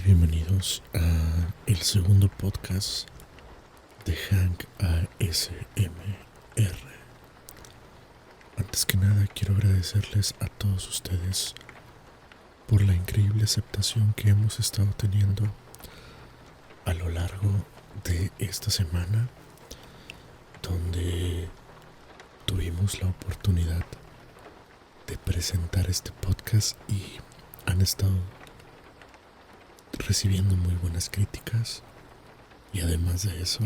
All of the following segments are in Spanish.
bienvenidos a el segundo podcast de Hank ASMR. Antes que nada quiero agradecerles a todos ustedes por la increíble aceptación que hemos estado teniendo a lo largo de esta semana, donde tuvimos la oportunidad de presentar este podcast y han estado recibiendo muy buenas críticas, y además de eso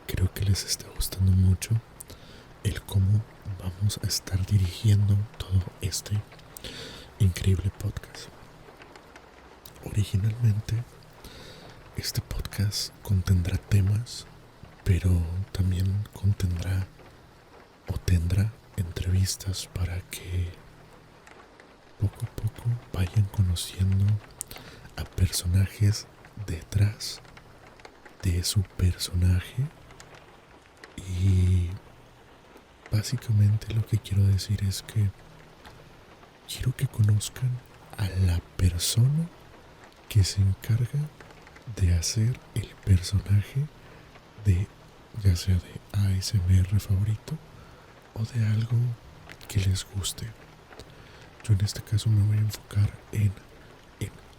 creo que les está gustando mucho el cómo vamos a estar dirigiendo todo este increíble podcast. Originalmente este podcast contendrá temas, pero también contendrá o tendrá entrevistas para que poco a poco vayan conociendo a personajes detrás de su personaje. Y básicamente lo que quiero decir es que quiero que conozcan a la persona que se encarga de hacer el personaje de, ya sea de ASMR favorito o de algo que les guste. Yo en este caso me voy a enfocar en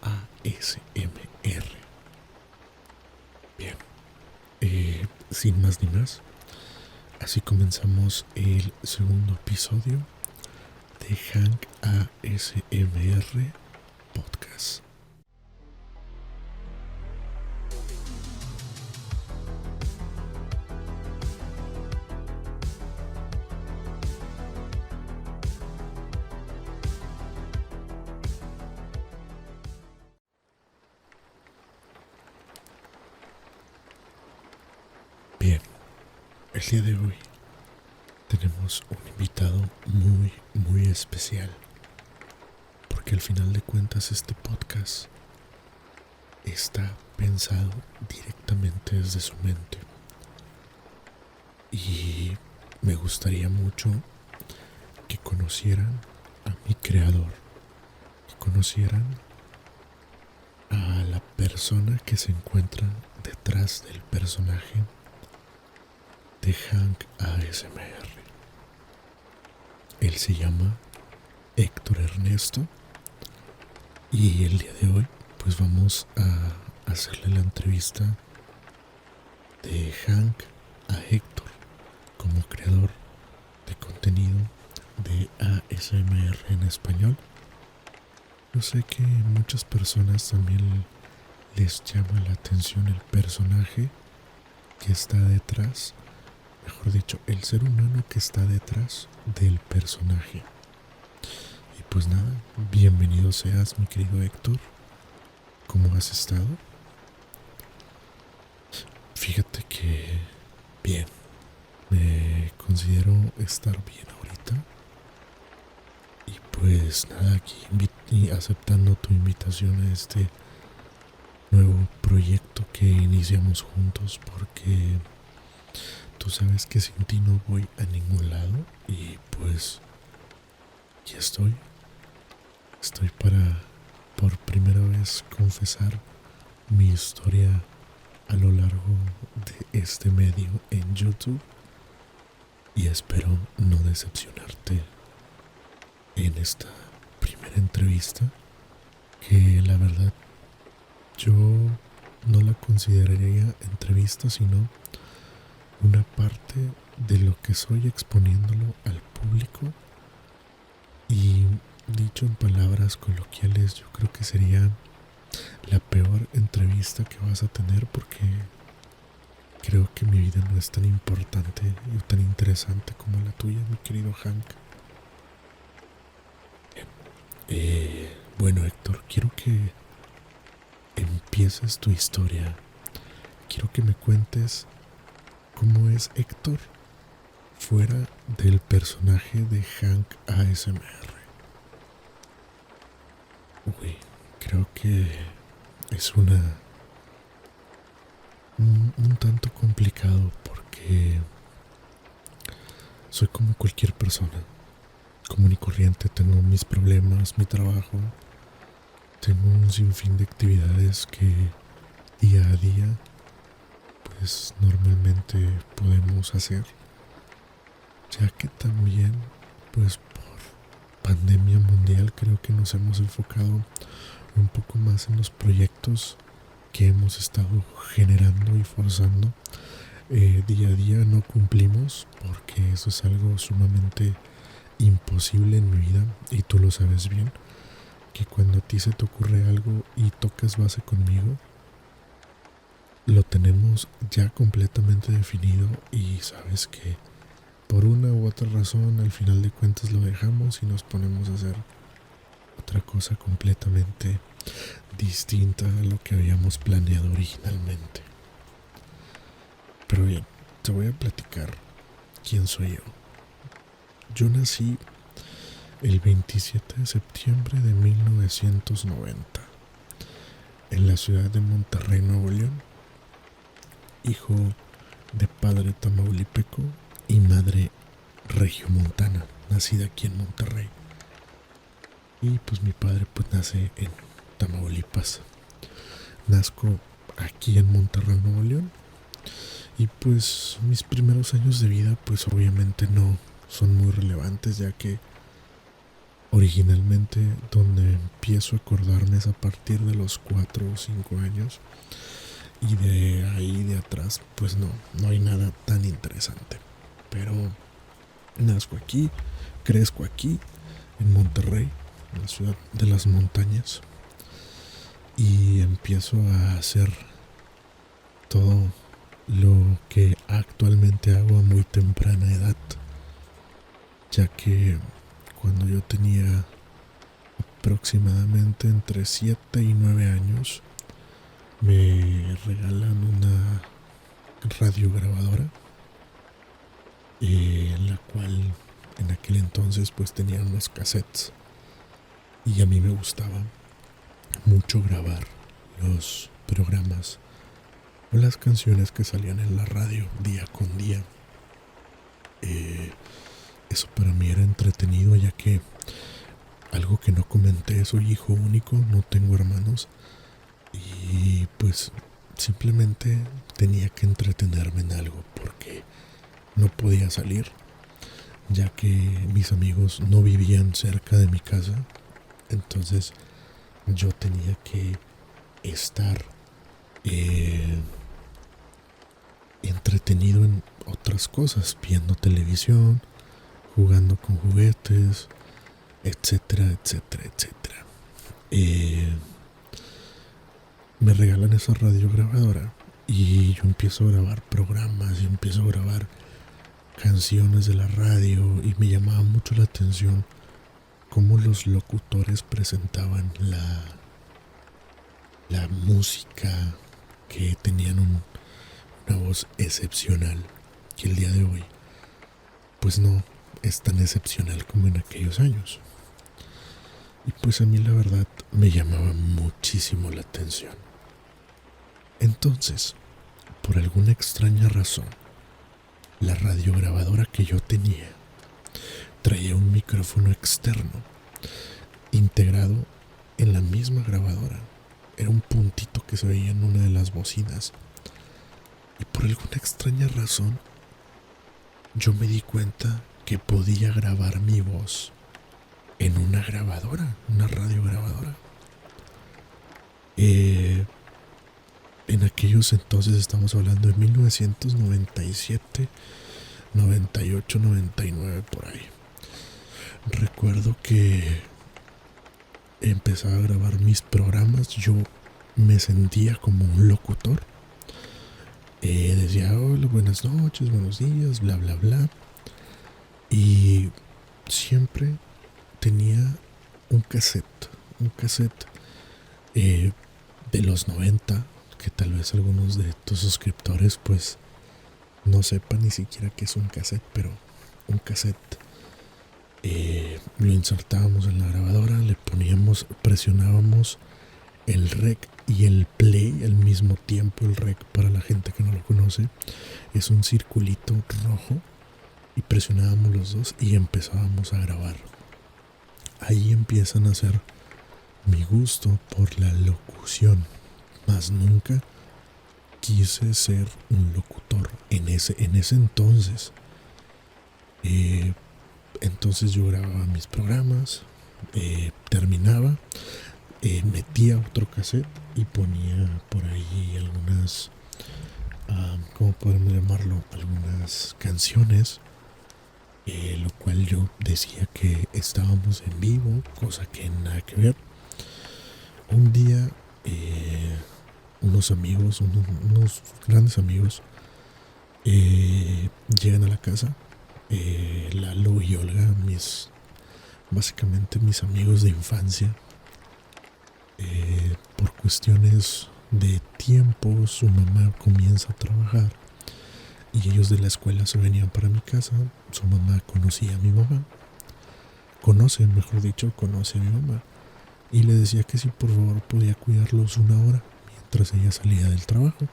ASMR. Bien, sin más ni más, así comenzamos el segundo episodio de Hank ASMR Podcast. Bien, el día de hoy tenemos un invitado muy especial, porque al final de cuentas este podcast está pensado directamente desde su mente, y me gustaría mucho que conocieran a mi creador, que conocieran a la persona que se encuentra detrás del personaje de Hank ASMR. Él se llama Héctor Ernesto, y el día de hoy pues vamos a hacerle la entrevista de Hank a Héctor como creador de contenido de ASMR en español. Yo sé que muchas personas también les llama la atención el personaje que está detrás, mejor dicho, el ser humano que está detrás del personaje. Y pues nada, bienvenido seas, mi querido Héctor. ¿Cómo has estado? Fíjate que bien, me considero estar bien ahorita. Y pues nada, aquí aceptando tu invitación a este nuevo proyecto que iniciamos juntos, porque tú sabes que sin ti no voy a ningún lado. Y pues aquí estoy para por primera vez confesar mi historia a lo largo de este medio en YouTube, y espero no decepcionarte en esta primera entrevista, que la verdad yo no la consideraría entrevista, sino una parte de lo que soy exponiéndolo al público. Y dicho en palabras coloquiales, yo creo que sería la peor entrevista que vas a tener, porque creo que mi vida no es tan importante y tan interesante como la tuya, mi querido Hank. Bueno, Héctor, quiero que empieces tu historia. Quiero que me cuentes cómo es Héctor fuera del personaje de Hank ASMR. Uy, creo que es un tanto complicado, porque soy como cualquier persona común y corriente. Tengo mis problemas, mi trabajo, tengo un sinfín de actividades que día a día pues normalmente podemos hacer, ya que también pues por pandemia mundial creo que nos hemos enfocado un poco más en los proyectos que hemos estado generando y forzando. Día a día no cumplimos porque eso es algo sumamente imposible en mi vida y tú lo sabes bien, que cuando a ti se te ocurre algo y tocas base conmigo, lo tenemos ya completamente definido y sabes que por una u otra razón al final de cuentas lo dejamos y nos ponemos a hacer otra cosa completamente distinta a lo que habíamos planeado originalmente. Pero bien, te voy a platicar quién soy yo. Yo nací el 27 de septiembre de 1990 en la ciudad de Monterrey, Nuevo León, hijo de padre tamaulipeco y madre regiomontana, nacida aquí en Monterrey. Y pues mi padre pues nace en Tamaulipas. Nazco aquí en Monterrey, Nuevo León. Y pues mis primeros años de vida pues obviamente no son muy relevantes, ya que originalmente donde empiezo a acordarme es a partir de los 4 o 5 años. Y de ahí de atrás pues no hay nada tan interesante. Pero nazco aquí, crezco aquí, en Monterrey, en la ciudad de las montañas. Y empiezo a hacer todo lo que actualmente hago a muy temprana edad, ya que cuando yo tenía aproximadamente entre 7 y 9 años me regalan una radiograbadora, en la cual en aquel entonces pues tenía unos cassettes y a mí me gustaba mucho grabar los programas o las canciones que salían en la radio día con día. Eso para mí era entretenido, ya que algo que no comenté, soy hijo único, no tengo hermanos y pues simplemente tenía que entretenerme en algo porque no podía salir, ya que mis amigos no vivían cerca de mi casa. Entonces yo tenía que estar entretenido en otras cosas, viendo televisión, jugando con juguetes, etcétera, etcétera, etcétera. Me regalan esa radiograbadora y yo empiezo a grabar programas, y empiezo a grabar canciones de la radio y me llamaba mucho la atención cómo los locutores presentaban la música, que tenían una voz excepcional, que el día de hoy pues no es tan excepcional como en aquellos años. Y pues a mí la verdad me llamaba muchísimo la atención. Entonces, por alguna extraña razón, la radiograbadora que yo tenía traía un micrófono externo integrado en la misma grabadora. Era un puntito que se veía en una de las bocinas. Y por alguna extraña razón, yo me di cuenta que podía grabar mi voz en una grabadora, una radiograbadora. En aquellos entonces estamos hablando de 1997, 98, 99 por ahí. Recuerdo que empezaba a grabar mis programas, yo me sentía como un locutor. Decía hola, buenas noches, buenos días, bla bla bla. Y siempre tenía un cassette de los 90, que tal vez algunos de tus suscriptores pues no sepan ni siquiera qué es un cassette, pero un cassette lo insertábamos en la grabadora, le poníamos, presionábamos el rec y el play al mismo tiempo. El rec, para la gente que no lo conoce, es un circulito rojo y presionábamos los dos y empezábamos a grabar. Ahí empiezan a hacer mi gusto por la locución, mas nunca quise ser un locutor en ese entonces. Eh, entonces yo grababa mis programas, terminaba, metía otro cassette y ponía por ahí algunas, ¿cómo podemos llamarlo? Algunas canciones, lo cual yo decía que estábamos en vivo, cosa que nada que ver. Un día, unos amigos, unos grandes amigos, llegan a la casa. Lalo y Olga, básicamente mis amigos de infancia. Por cuestiones de tiempo, su mamá comienza a trabajar y ellos de la escuela se venían para mi casa. Su mamá conocía a mi mamá, conoce a mi mamá, y le decía que si por favor podía cuidarlos una hora mientras ella salía del trabajo.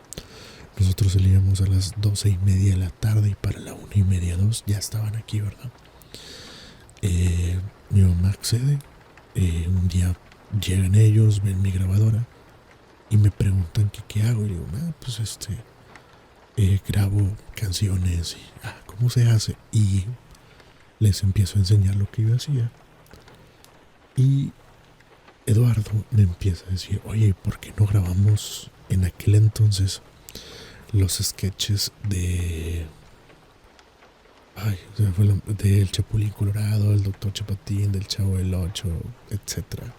Nosotros salíamos a las 12:30 de la tarde y para la 1:30, 2 ya estaban aquí, ¿verdad? Mi mamá accede. Un día llegan ellos, ven mi grabadora y me preguntan que qué hago. Y digo, pues grabo canciones y ¿cómo se hace? Y les empiezo a enseñar lo que yo hacía. Y Eduardo me empieza a decir, oye, ¿por qué no grabamos en aquel entonces los sketches del Chapulín Colorado, del Doctor Chapatín, del Chavo del Ocho, etcétera,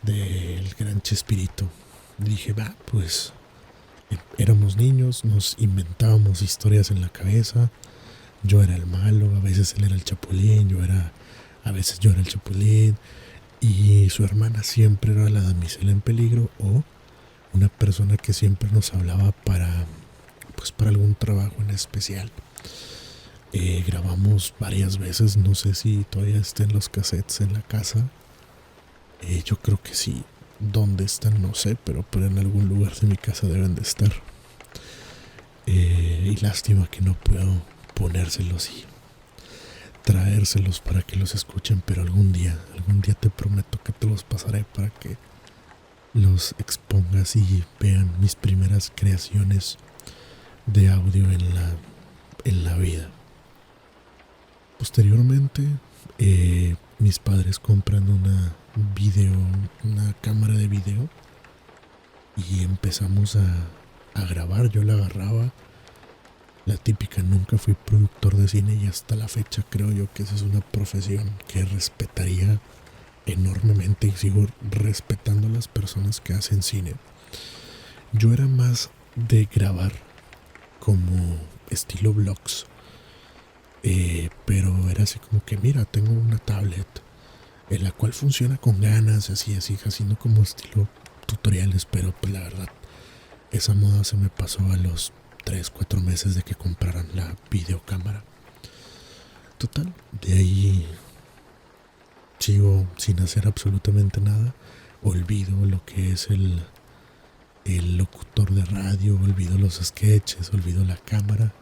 del Gran Chespirito? Dije, pues éramos niños, nos inventábamos historias en la cabeza. Yo era el malo, a veces él era el Chapulín, a veces yo era el Chapulín, y su hermana siempre era la damisela en peligro o una persona que siempre nos hablaba para algún trabajo en especial. Grabamos varias veces, no sé si todavía estén los cassettes en la casa. Yo creo que sí. ¿Dónde están? No sé, pero en algún lugar de mi casa deben de estar. Y lástima que no puedo ponérselos y traérselos para que los escuchen, pero algún día te prometo que te los pasaré para que los expongas y vean mis primeras creaciones de audio en la vida. Posteriormente, mis padres compran una cámara de video y empezamos a grabar. Yo la agarraba, la típica, nunca fui productor de cine y hasta la fecha creo yo que esa es una profesión que respetaría enormemente y sigo respetando a las personas que hacen cine. Yo era más de grabar como estilo vlogs, pero era así como que mira, tengo una tablet en la cual funciona con ganas, así haciendo como estilo tutoriales, pero pues la verdad esa moda se me pasó a los 3-4 meses de que compraran la videocámara. Total, de ahí sigo sin hacer absolutamente nada. Olvido lo que es el locutor de radio, olvido los sketches, olvido la cámara.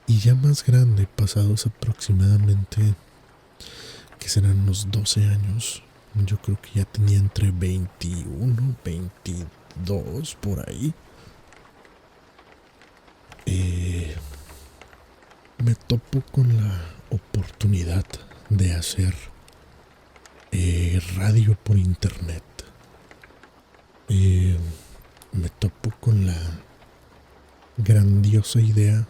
Y ya más grande, pasados aproximadamente, que serán unos 12 años, yo creo que ya tenía entre 21, 22 por ahí, me topo con la oportunidad de hacer radio por internet. Me topo con la grandiosa idea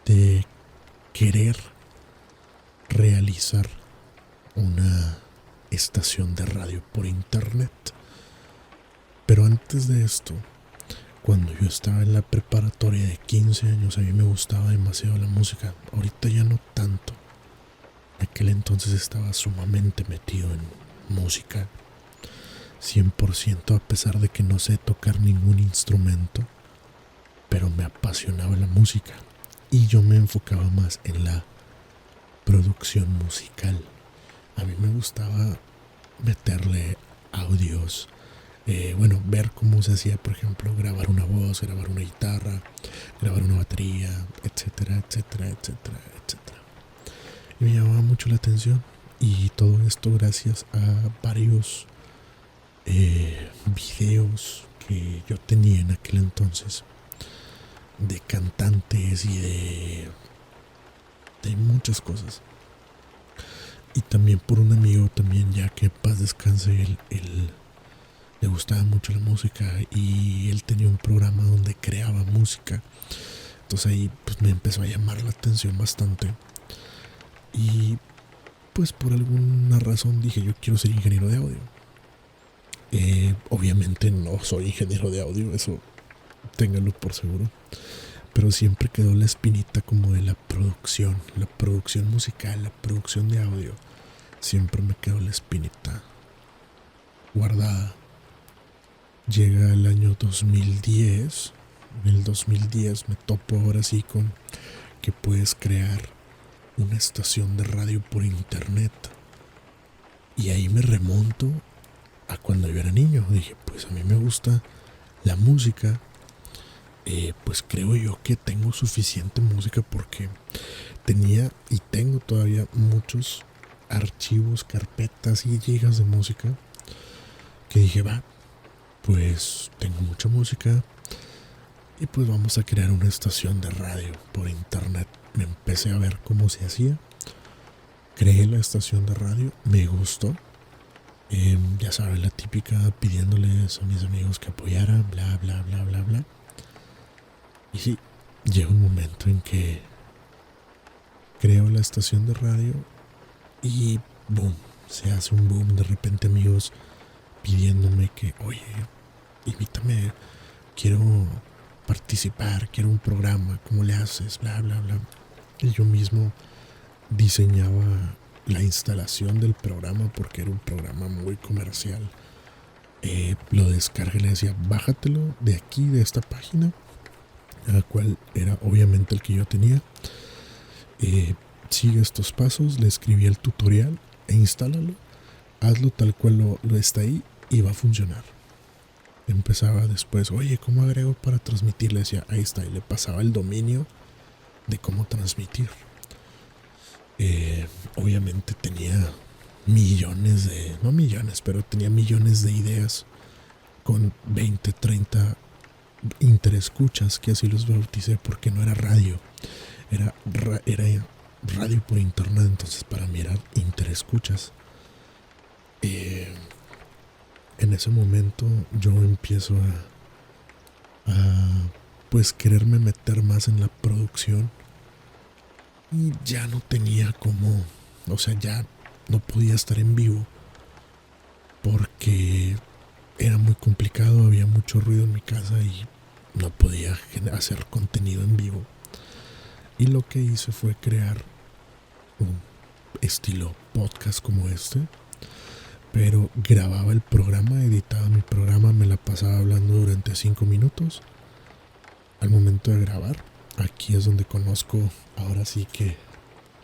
de querer realizar una estación de radio por internet. Pero antes de esto, cuando yo estaba en la preparatoria de 15 años, a mí me gustaba demasiado la música. Ahorita ya no tanto. En aquel entonces estaba sumamente metido en música 100%, a pesar de que no sé tocar ningún instrumento, pero me apasionaba la música y yo me enfocaba más en la producción musical. A mí me gustaba meterle audios, ver cómo se hacía, por ejemplo, grabar una voz, grabar una guitarra, grabar una batería, etcétera, etcétera, etcétera, etcétera. Y me llamaba mucho la atención Y todo esto gracias a varios videos que yo tenía en aquel entonces de cantantes y de muchas cosas. Y también por un amigo también, ya que paz descanse, él le gustaba mucho la música y él tenía un programa donde creaba música. Entonces ahí pues me empezó a llamar la atención bastante. Y pues por alguna razón dije, yo quiero ser ingeniero de audio. Obviamente no soy ingeniero de audio, eso ténganlo por seguro. Pero siempre quedó la espinita como de la producción musical, la producción de audio. Siempre me quedó la espinita guardada. Llega el año 2010. En el 2010 me topo ahora sí con que puedes crear una estación de radio por internet. Y ahí me remonto a cuando yo era niño. Dije, pues a mí me gusta la música. Pues creo yo que tengo suficiente música porque tenía y tengo todavía muchos archivos, carpetas y gigas de música. Que dije, va, pues tengo mucha música y pues vamos a crear una estación de radio por internet. Me empecé a ver cómo se hacía. Creé la estación de radio, me gustó. Ya sabes, la típica, pidiéndoles a mis amigos que apoyaran, bla, bla, bla, bla, bla. Y sí, llega un momento en que creo la estación de radio y boom, se hace un boom. De repente amigos pidiéndome que, oye, invítame, quiero participar, quiero un programa, ¿cómo le haces? Bla, bla, bla. Y yo mismo diseñaba la instalación del programa porque era un programa muy comercial. Lo descargué y le decía, bájatelo de aquí, de esta página, la cual era obviamente el que yo tenía. Sigue estos pasos, le escribí el tutorial e instálalo, hazlo tal cual lo está ahí y va a funcionar. Empezaba después, oye, ¿cómo agrego para transmitir? Le decía, ahí está, y le pasaba el dominio de cómo transmitir. Obviamente tenía no millones, pero tenía millones de ideas con 20, 30 interescuchas, que así los bauticé porque no era radio, era radio por internet. Entonces para mí era interescuchas. En ese momento yo empiezo a pues quererme meter más en la producción y ya no tenía como, o sea, ya no podía estar en vivo porque era muy complicado, había mucho ruido en mi casa y no podía hacer contenido en vivo. Y lo que hice fue crear un estilo podcast como este, pero grababa el programa, editaba mi programa, me la pasaba hablando durante 5 minutos. Al momento de grabar, aquí es donde conozco ahora sí que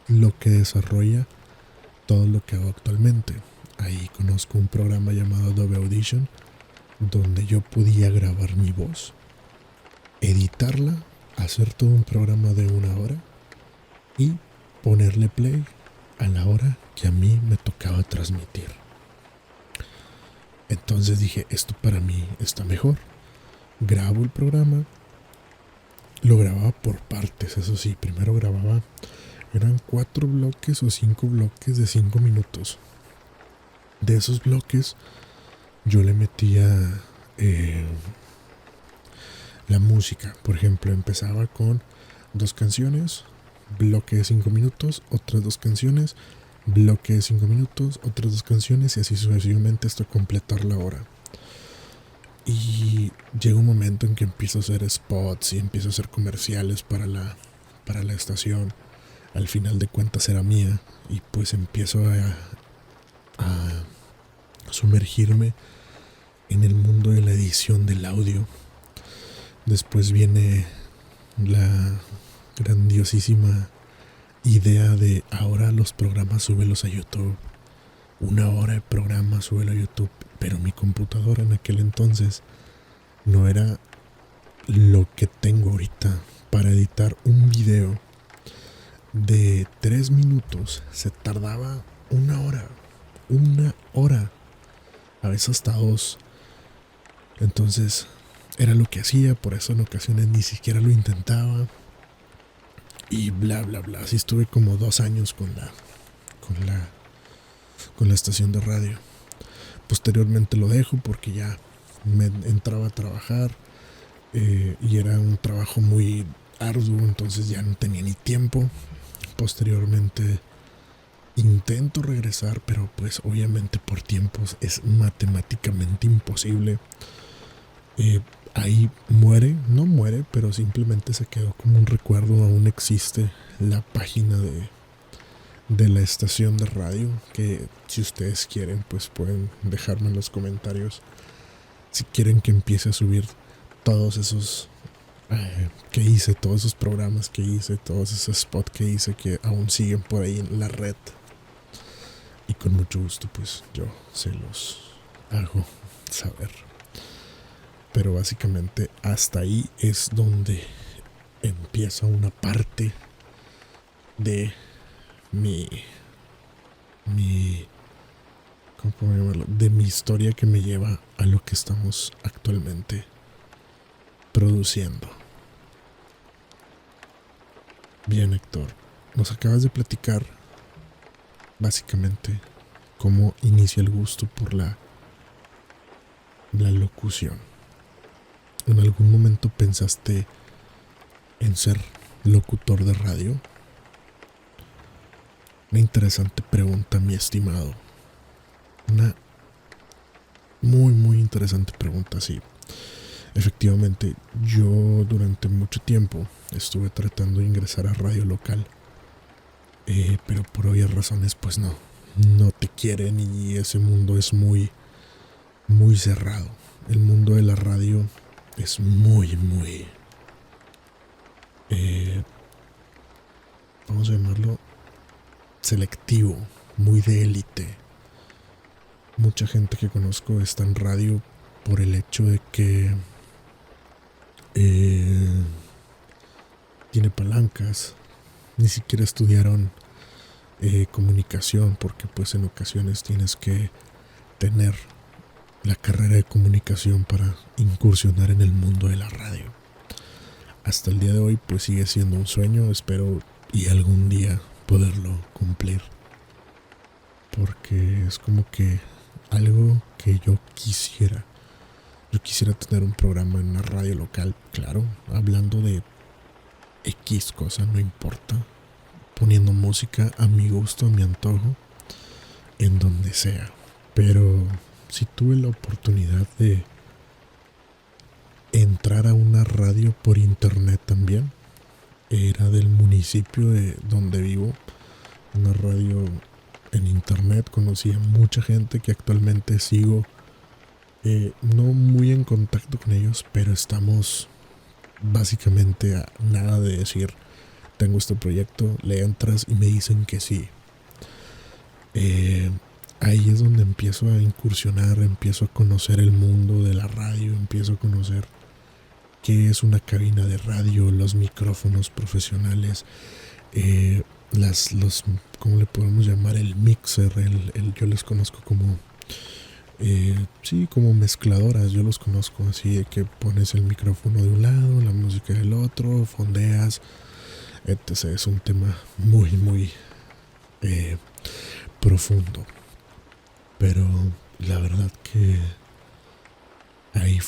lo que desarrolla todo lo que hago actualmente. Ahí conozco un programa llamado Adobe Audition, donde yo podía grabar mi voz, editarla, hacer todo un programa de 1 hora y ponerle play a la hora que a mí me tocaba transmitir. Entonces dije, esto para mí está mejor. Grabo el programa, lo grababa por partes, eso sí, primero grababa, eran 4 bloques o 5 bloques de 5 minutos. De esos bloques yo le metía la música. Por ejemplo, empezaba con 2 canciones, bloque de 5 minutos, otras 2 canciones, bloque de 5 minutos, otras 2 canciones y así sucesivamente hasta completar la hora. Y llega un momento en que empiezo a hacer spots y empiezo a hacer comerciales para la estación. Al final de cuentas era mía y pues empiezo a sumergirme en el mundo de la edición del audio. Después viene la grandiosísima idea de ahora los programas súbelos a YouTube. 1 hora de programa súbelo a YouTube. Pero mi computadora en aquel entonces no era lo que tengo ahorita. Para editar un video de 3 minutos se tardaba una hora, a veces hasta dos. Entonces era lo que hacía, por eso en ocasiones ni siquiera lo intentaba. Y bla bla bla. Así estuve como 2 años con la, con la estación de radio. Posteriormente lo dejo porque ya me entraba a trabajar y era un trabajo muy arduo, entonces ya no tenía ni tiempo. Posteriormente intento regresar, pero pues obviamente por tiempos es matemáticamente imposible. Ahí muere, no muere, pero simplemente se quedó como un recuerdo. Aún existe la página de la estación de radio, que si ustedes quieren pues pueden dejarme en los comentarios si quieren que empiece a subir todos esos que hice, todos esos programas que hice, todos esos spots que hice que aún siguen por ahí en la red. Y con mucho gusto pues yo se los hago saber. Pero básicamente hasta ahí es donde empieza una parte de mi ¿cómo puedo llamarlo? De mi historia que me lleva a lo que estamos actualmente produciendo. Bien, Héctor, nos acabas de platicar básicamente cómo inicia el gusto por la locución. ¿En algún momento pensaste en ser locutor de radio? Una interesante pregunta, mi estimado. Una muy interesante pregunta, sí. Efectivamente, yo durante mucho tiempo estuve tratando de ingresar a radio local, pero por obvias razones pues no te quieren y ese mundo es muy cerrado. El mundo de la radio es muy vamos a llamarlo selectivo, muy de élite. Mucha gente que conozco está en radio por el hecho de que tiene palancas, ni siquiera estudiaron comunicación, porque pues en ocasiones tienes que tener la carrera de comunicación para incursionar en el mundo de la radio. Hasta el día de hoy pues sigue siendo un sueño, espero y algún día poderlo cumplir, porque es como que algo que yo quisiera tener un programa en una radio local, claro, hablando de X cosa, no importa, poniendo música a mi gusto, a mi antojo, en donde sea. Pero si tuve la oportunidad de entrar a una radio por internet también, era del municipio de donde vivo, una radio en internet. Conocí a mucha gente que actualmente sigo, no muy en contacto con ellos, pero estamos básicamente a nada de decir tengo este proyecto, le entras y me dicen que sí. Ahí es donde empiezo a incursionar, empiezo a conocer el mundo de la radio, empiezo a conocer qué es una cabina de radio, los micrófonos profesionales, ¿cómo le podemos llamar? El mixer, yo les conozco como, sí, como mezcladoras, yo los conozco así, de que pones el micrófono de un lado, la música del otro, fondeas, etc. Es un tema muy profundo, pero la verdad que ahí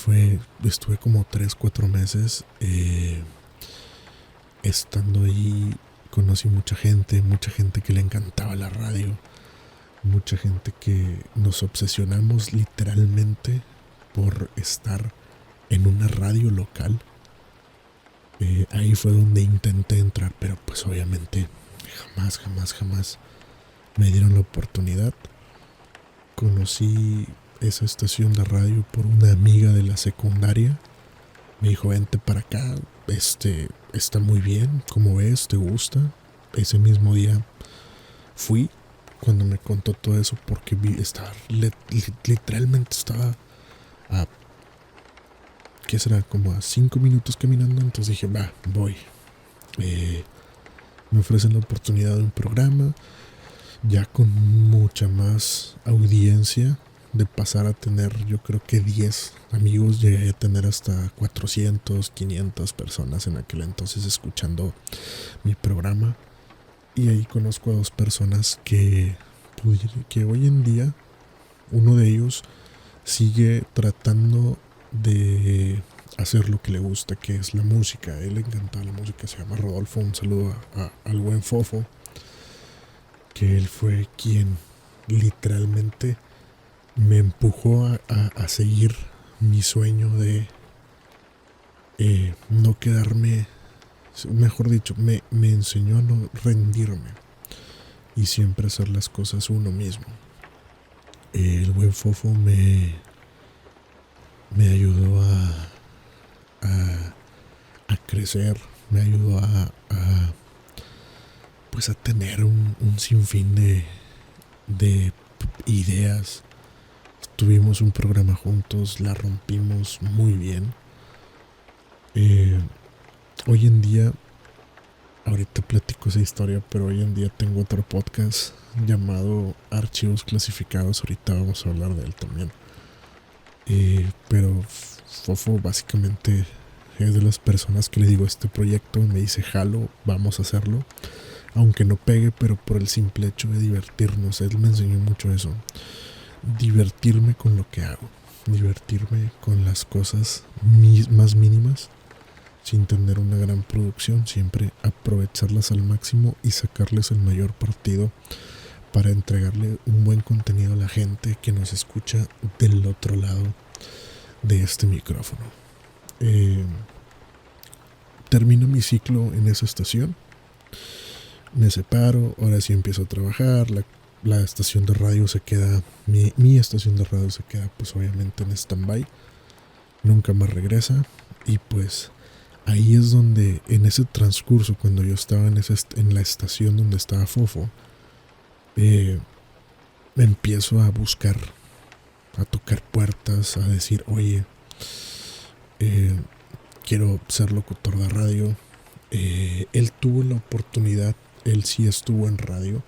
estuve como 3-4 meses estando ahí. Conocí mucha gente que le encantaba la radio, mucha gente que nos obsesionamos literalmente por estar en una radio local. Ahí fue donde intenté entrar, pero pues obviamente jamás me dieron la oportunidad. Conocí esa estación de radio por una amiga de la secundaria. Me dijo, vente para acá, está muy bien, ¿cómo ves? ¿Te gusta? Ese mismo día fui, cuando me contó todo eso, porque literalmente estaba a, ¿qué será? Como a 5 minutos caminando. Entonces dije, va, voy. Me ofrecen la oportunidad de un programa. ya con mucha más audiencia, de pasar a tener yo creo que 10 amigos, llegué a tener hasta 400, 500 personas en aquel entonces escuchando mi programa. Y ahí conozco a dos personas que hoy en día, uno de ellos sigue tratando de hacer lo que le gusta, que es la música. A él le encanta la música, se llama Rodolfo. Un saludo al buen Fofo, que él fue quien literalmente me empujó a seguir mi sueño de no quedarme, mejor dicho, me enseñó a no rendirme y siempre hacer las cosas uno mismo. El buen Fofo me ayudó a crecer, me ayudó pues a tener un sinfín de ideas. Tuvimos un programa juntos, la rompimos muy bien. Hoy en día, ahorita platico esa historia, pero hoy en día tengo otro podcast llamado Archivos Clasificados. Ahorita vamos a hablar de él también. Pero Fofo básicamente es de las personas que le digo este proyecto, me dice jalo, vamos a hacerlo. Aunque no pegue, pero por el simple hecho de divertirnos. Él me enseñó mucho eso. Divertirme con lo que hago. Divertirme con las cosas más mínimas. Sin tener una gran producción. Siempre aprovecharlas al máximo y sacarles el mayor partido para entregarle un buen contenido a la gente que nos escucha del otro lado de este micrófono. Termino mi ciclo en esa estación. Me separo, ahora sí empiezo a trabajar, la estación de radio se queda, mi estación de radio se queda pues obviamente en stand-by, nunca más regresa. Y pues ahí es donde, en ese transcurso, cuando yo estaba en la estación donde estaba Fofo, me empiezo a buscar, a tocar puertas, a decir, oye, quiero ser locutor de radio. Él tuvo la oportunidad, él sí estuvo en radio.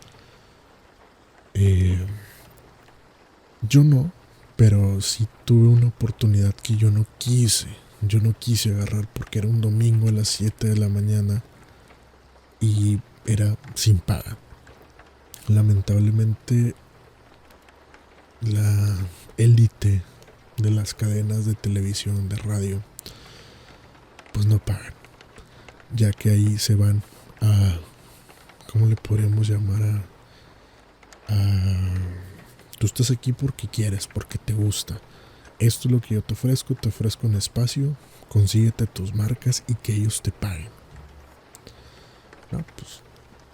Yo no, pero sí tuve una oportunidad que yo no quise agarrar, porque era un domingo a las 7 de la mañana y era sin paga. Lamentablemente la élite de las cadenas de televisión, de radio, pues no pagan, ya que ahí se van a, ¿cómo le podríamos llamar? Tú estás aquí porque quieres, porque te gusta. Esto es lo que yo te ofrezco un espacio, consíguete tus marcas y que ellos te paguen. No, pues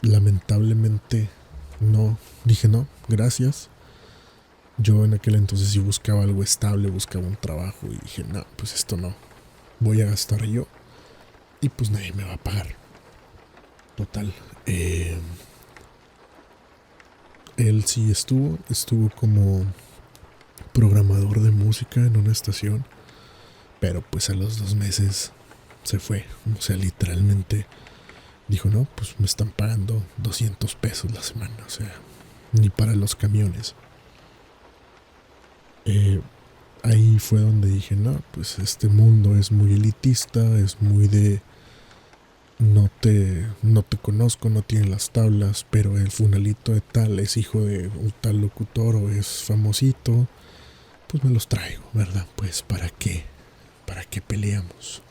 lamentablemente no, dije no, gracias. Yo en aquel entonces sí buscaba algo estable, buscaba un trabajo y dije no, pues esto no, voy a gastar yo y pues nadie me va a pagar. Total, él sí estuvo como programador de música en una estación, pero pues a los 2 meses se fue. O sea, literalmente dijo, no, pues me están pagando 200 pesos la semana, o sea, ni para los camiones. Ahí fue donde dije, no, pues este mundo es muy elitista, es muy de no te conozco, no tiene las tablas, pero el funalito de tal es hijo de un tal locutor o es famosito, pues me los traigo, ¿verdad? Pues ¿para qué peleamos?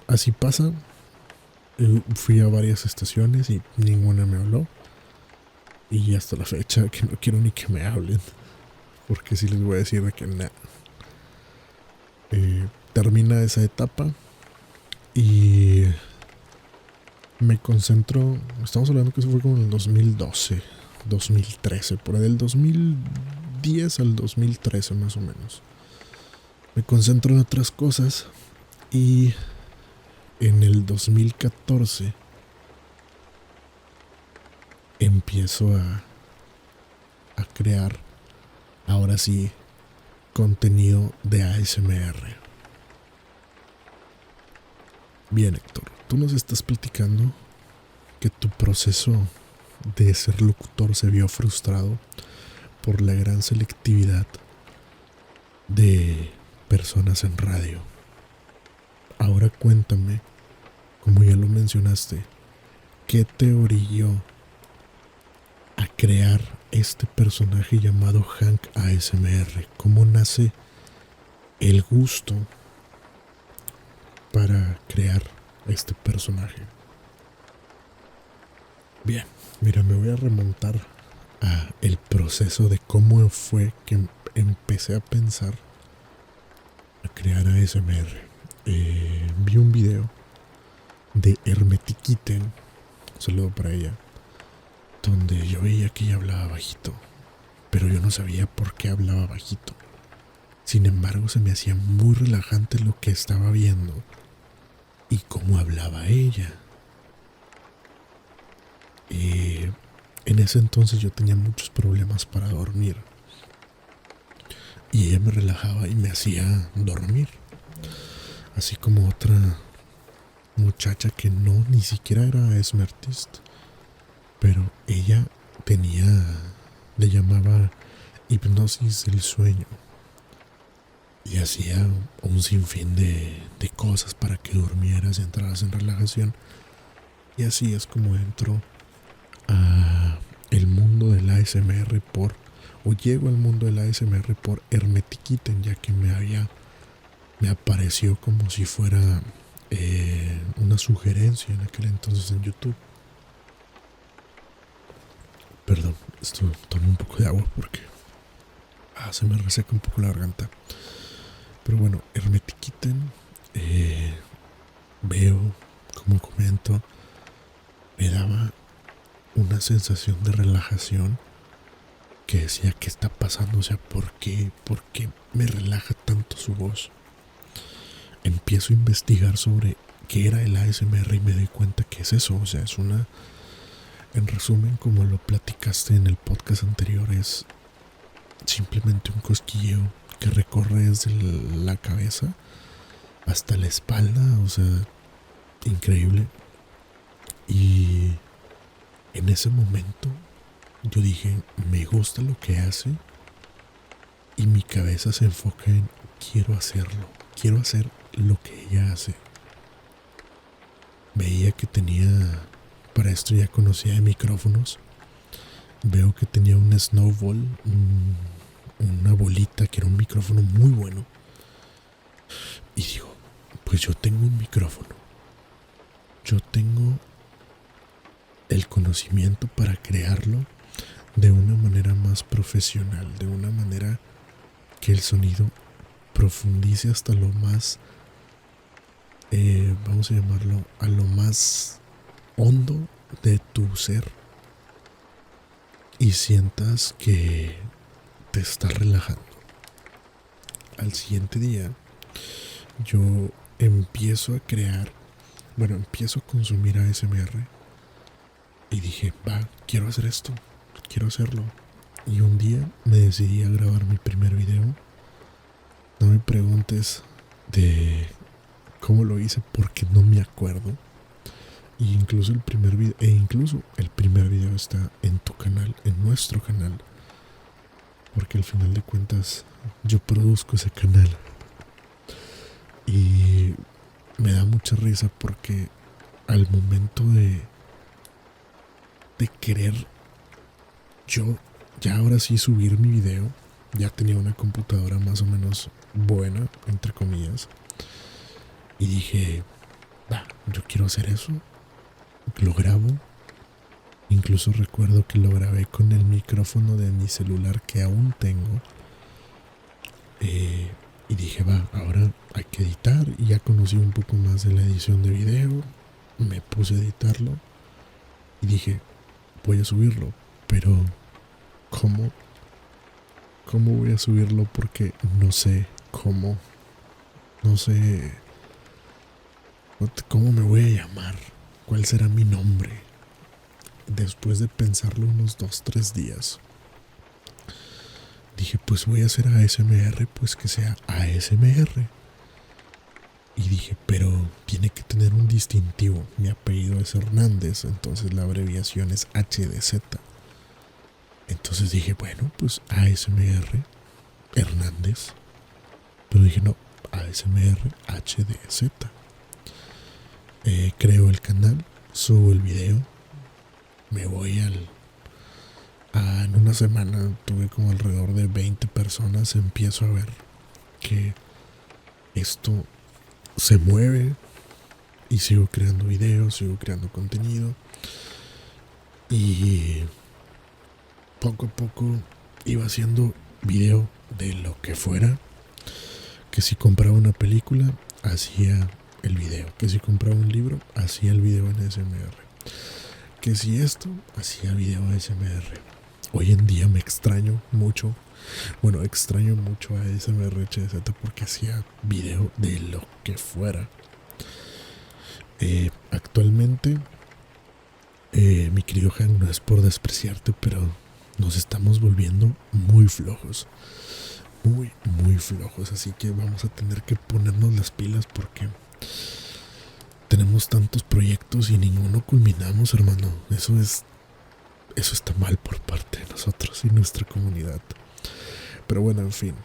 Así pasa. Fui a varias estaciones y ninguna me habló, y hasta la fecha que no quiero ni que me hablen, porque si les voy a decir de que nada. Termina esa etapa y me concentro, estamos hablando que eso fue como en el 2012, 2013, por ahí del 2010 al 2013 más o menos. Me concentro en otras cosas y en el 2014 empiezo a crear, ahora sí, contenido de ASMR. Bien, Héctor, tú nos estás platicando que tu proceso de ser locutor se vio frustrado por la gran selectividad de personas en radio. Ahora cuéntame, como ya lo mencionaste, ¿qué te orilló a crear este personaje llamado Hank ASMR? ¿Cómo nace el gusto para crear este personaje? Bien, mira, me voy a remontar a el proceso de cómo fue que empecé a pensar a crear ASMR. Vi un video de Hermetic Kitten, un saludo para ella, donde yo veía que ella hablaba bajito, pero yo no sabía por qué hablaba bajito. Sin embargo, se me hacía muy relajante lo que estaba viendo y cómo hablaba ella. En ese entonces yo tenía muchos problemas para dormir y ella me relajaba y me hacía dormir, así como otra muchacha que ni siquiera era ASMR artist, pero ella le llamaba hipnosis del sueño y hacía un sinfín de cosas para que durmieras y entraras en relajación. Y así es como entro a el mundo del ASMR llego al mundo del ASMR por Hermetic Kitten, ya que me apareció como si fuera una sugerencia en aquel entonces en YouTube. Perdón, tomo un poco de agua porque se me reseca un poco la garganta. Pero bueno, Hermetic Kitten, veo, como comento, me daba una sensación de relajación que decía, ¿qué está pasando? O sea, ¿por qué me relaja tanto su voz? Empiezo a investigar sobre qué era el ASMR y me doy cuenta que es eso. O sea, en resumen, como lo platicaste en el podcast anterior, es simplemente un cosquilleo que recorre desde la cabeza hasta la espalda. O sea, increíble. Y en ese momento yo dije, me gusta lo que hace, y mi cabeza se enfoca en quiero hacerlo, quiero hacer lo que ella hace. Veía que para esto ya conocía de micrófonos. Veo que tenía un snowball, una bolita que era un micrófono muy bueno. Y digo, pues yo tengo un micrófono, yo tengo el conocimiento para crearlo de una manera más profesional, de una manera que el sonido profundice hasta lo más, vamos a llamarlo, a lo más hondo de tu ser, y sientas que te estás relajando. Al siguiente día yo empiezo a consumir ASMR y dije, quiero hacer esto, quiero hacerlo. Y un día me decidí a grabar mi primer video. No me preguntes de cómo lo hice porque no me acuerdo. Y incluso el primer video está en tu canal, en nuestro canal, porque al final de cuentas yo produzco ese canal. Y me da mucha risa porque al momento de querer yo ya ahora sí subir mi video, ya tenía una computadora más o menos buena, entre comillas, y dije, yo quiero hacer eso. Lo grabo. Incluso recuerdo que lo grabé con el micrófono de mi celular que aún tengo. Y dije, ahora hay que editar. Y ya conocí un poco más de la edición de video. Me puse a editarlo y dije, voy a subirlo. Pero ¿cómo voy a subirlo? Porque no sé cómo. No sé cómo me voy a llamar. ¿Cuál será mi nombre? Después de pensarlo unos 2-3 días, dije, pues voy a hacer ASMR, pues que sea ASMR. Y dije, pero tiene que tener un distintivo. Mi apellido es Hernández, entonces la abreviación es HDZ. Entonces dije, bueno, pues ASMR Hernández. Pero dije, no, ASMR HDZ. Creo el canal, subo el video, me voy en una semana tuve como alrededor de 20 personas. Empiezo a ver que esto se mueve y sigo creando videos, sigo creando contenido y poco a poco iba haciendo video de lo que fuera. Que si compraba una película, hacía el video. Que si compraba un libro, hacía el video en ASMR. Que si esto, hacía video ASMR. Hoy en día me extraño mucho. Bueno, extraño mucho a ASMR HDZ porque hacía video de lo que fuera. Actualmente, mi querido Han, no es por despreciarte, pero nos estamos volviendo muy flojos. Muy flojos. Así que vamos a tener que ponernos las pilas porque tenemos tantos proyectos y ninguno culminamos, hermano. Eso está mal por parte de nosotros y nuestra comunidad. Pero bueno, en fin.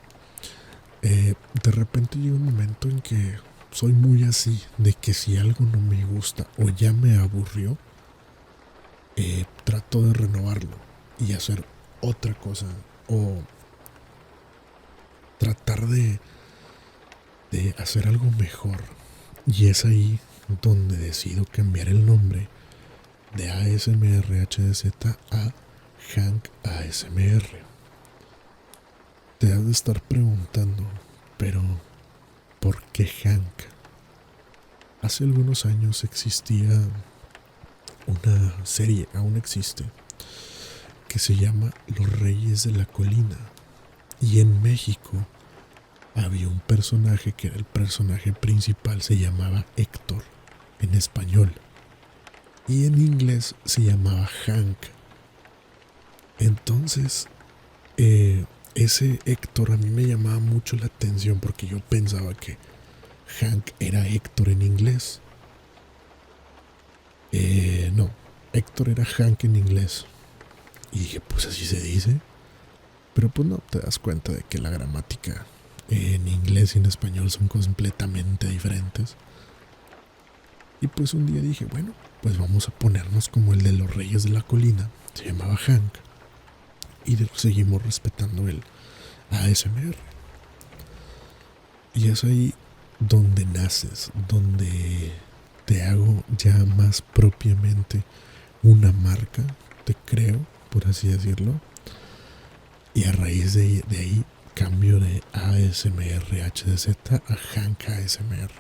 De repente llega un momento en que soy muy así, de que si algo no me gusta o ya me aburrió, trato de renovarlo y hacer otra cosa o tratar de hacer algo mejor. Y es ahí donde decido cambiar el nombre de ASMR HDZ a Hank ASMR. Te has de estar preguntando, pero ¿por qué Hank? Hace algunos años existía una serie, aún existe, que se llama Los Reyes de la Colina. Y en México había un personaje que era el personaje principal, se llamaba Héctor en español. Y en inglés se llamaba Hank. Entonces, ese Héctor a mí me llamaba mucho la atención porque yo pensaba que Hank era Héctor en inglés. No, Héctor era Hank en inglés. Y dije, pues así se dice. Pero pues no, te das cuenta de que la gramática en inglés y en español son completamente diferentes. Y pues un día dije, bueno, pues vamos a ponernos como el de los Reyes de la Colina. Se llamaba Hank. Y seguimos respetando el ASMR. Y es ahí donde naces, donde te hago ya más propiamente una marca, te creo, por así decirlo. Y a raíz de ahí cambio de ASMR HDZ a Hank ASMR.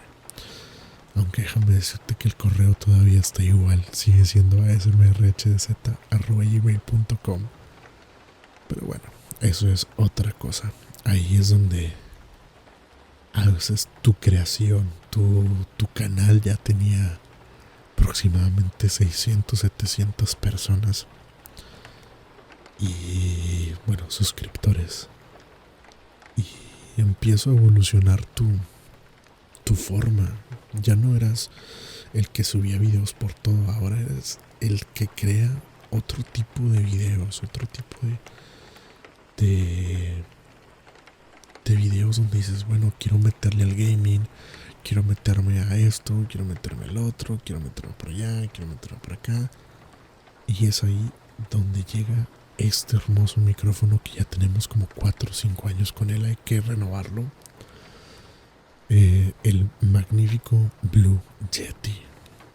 Aunque déjame decirte que el correo todavía está igual, sigue siendo asmrhdz@gmail.com. Pero bueno, eso es otra cosa. Ahí es donde haces tu creación. Tu canal ya tenía aproximadamente 600, 700 personas. Y bueno, suscriptores. Y empiezo a evolucionar tu forma. Ya no eras el que subía videos por todo, ahora eres el que crea otro tipo de videos, otro tipo de videos donde dices, bueno, quiero meterle al gaming, quiero meterme a esto, quiero meterme al otro, quiero meterme por allá, quiero meterme por acá. Y es ahí donde llega este hermoso micrófono que ya tenemos como 4 o 5 años con él, hay que renovarlo. El magnífico Blue Yeti.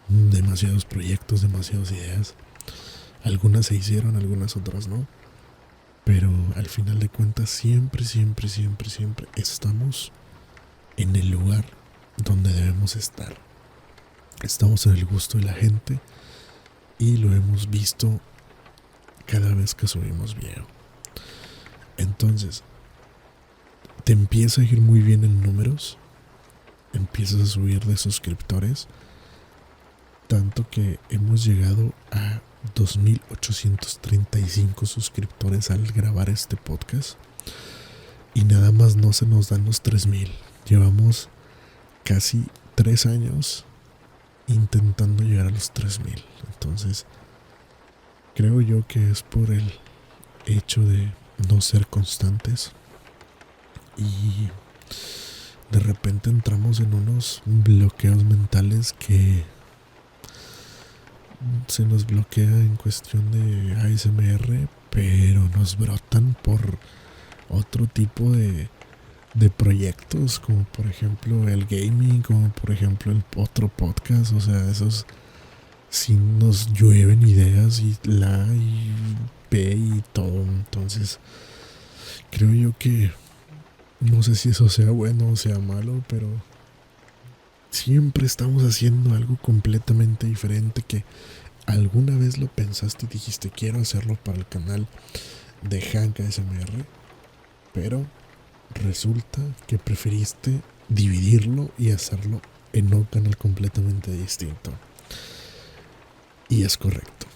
Demasiados proyectos, demasiadas ideas. Algunas se hicieron, algunas otras no. Pero al final de cuentas siempre estamos en el lugar donde debemos estar. Estamos en el gusto de la gente y lo hemos visto cada vez que subimos video. Entonces, te empieza a ir muy bien en números, empiezas a subir de suscriptores, tanto que hemos llegado a 2,835 suscriptores al grabar este podcast y nada más no se nos dan los 3,000. Llevamos casi 3 años intentando llegar a los 3000. Entonces, creo yo que es por el hecho de no ser constantes y de repente entramos en unos bloqueos mentales que se nos bloquea en cuestión de ASMR, pero nos brotan por otro tipo de proyectos, como por ejemplo el gaming, como por ejemplo el otro podcast. O sea, esos sí nos llueven ideas y la y P y todo. Entonces creo yo que no sé si eso sea bueno o sea malo, pero siempre estamos haciendo algo completamente diferente que alguna vez lo pensaste y dijiste quiero hacerlo para el canal de Hank ASMR, pero resulta que preferiste dividirlo y hacerlo en un canal completamente distinto. Y es correcto.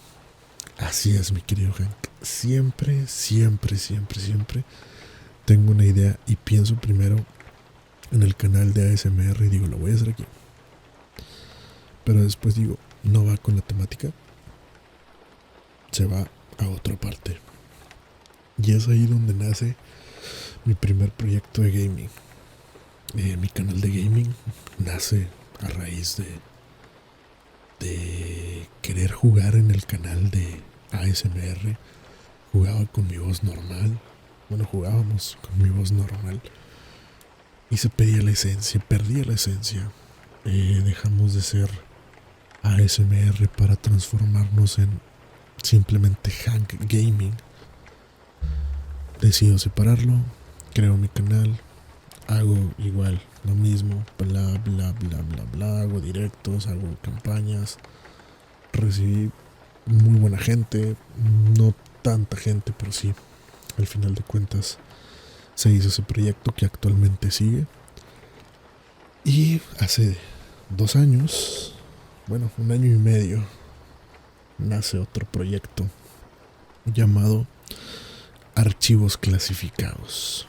Así es, mi querido Hank. Siempre tengo una idea y pienso primero en el canal de ASMR y digo, lo voy a hacer aquí. Pero después digo, no va con la temática, se va a otra parte. Y es ahí donde nace mi primer proyecto de gaming. Mi canal de gaming nace a raíz de querer jugar en el canal de ASMR. Jugaba con mi voz normal. Bueno, jugábamos con mi voz normal. Y se perdía la esencia. Dejamos de ser ASMR para transformarnos en simplemente Hank Gaming. Decido separarlo, creo mi canal, hago igual lo mismo, bla, hago directos, hago campañas. Recibí muy buena gente, no tanta gente, pero sí, al final de cuentas se hizo ese proyecto que actualmente sigue. Y hace 2 años, bueno, 1 año y medio, nace otro proyecto llamado Archivos Clasificados.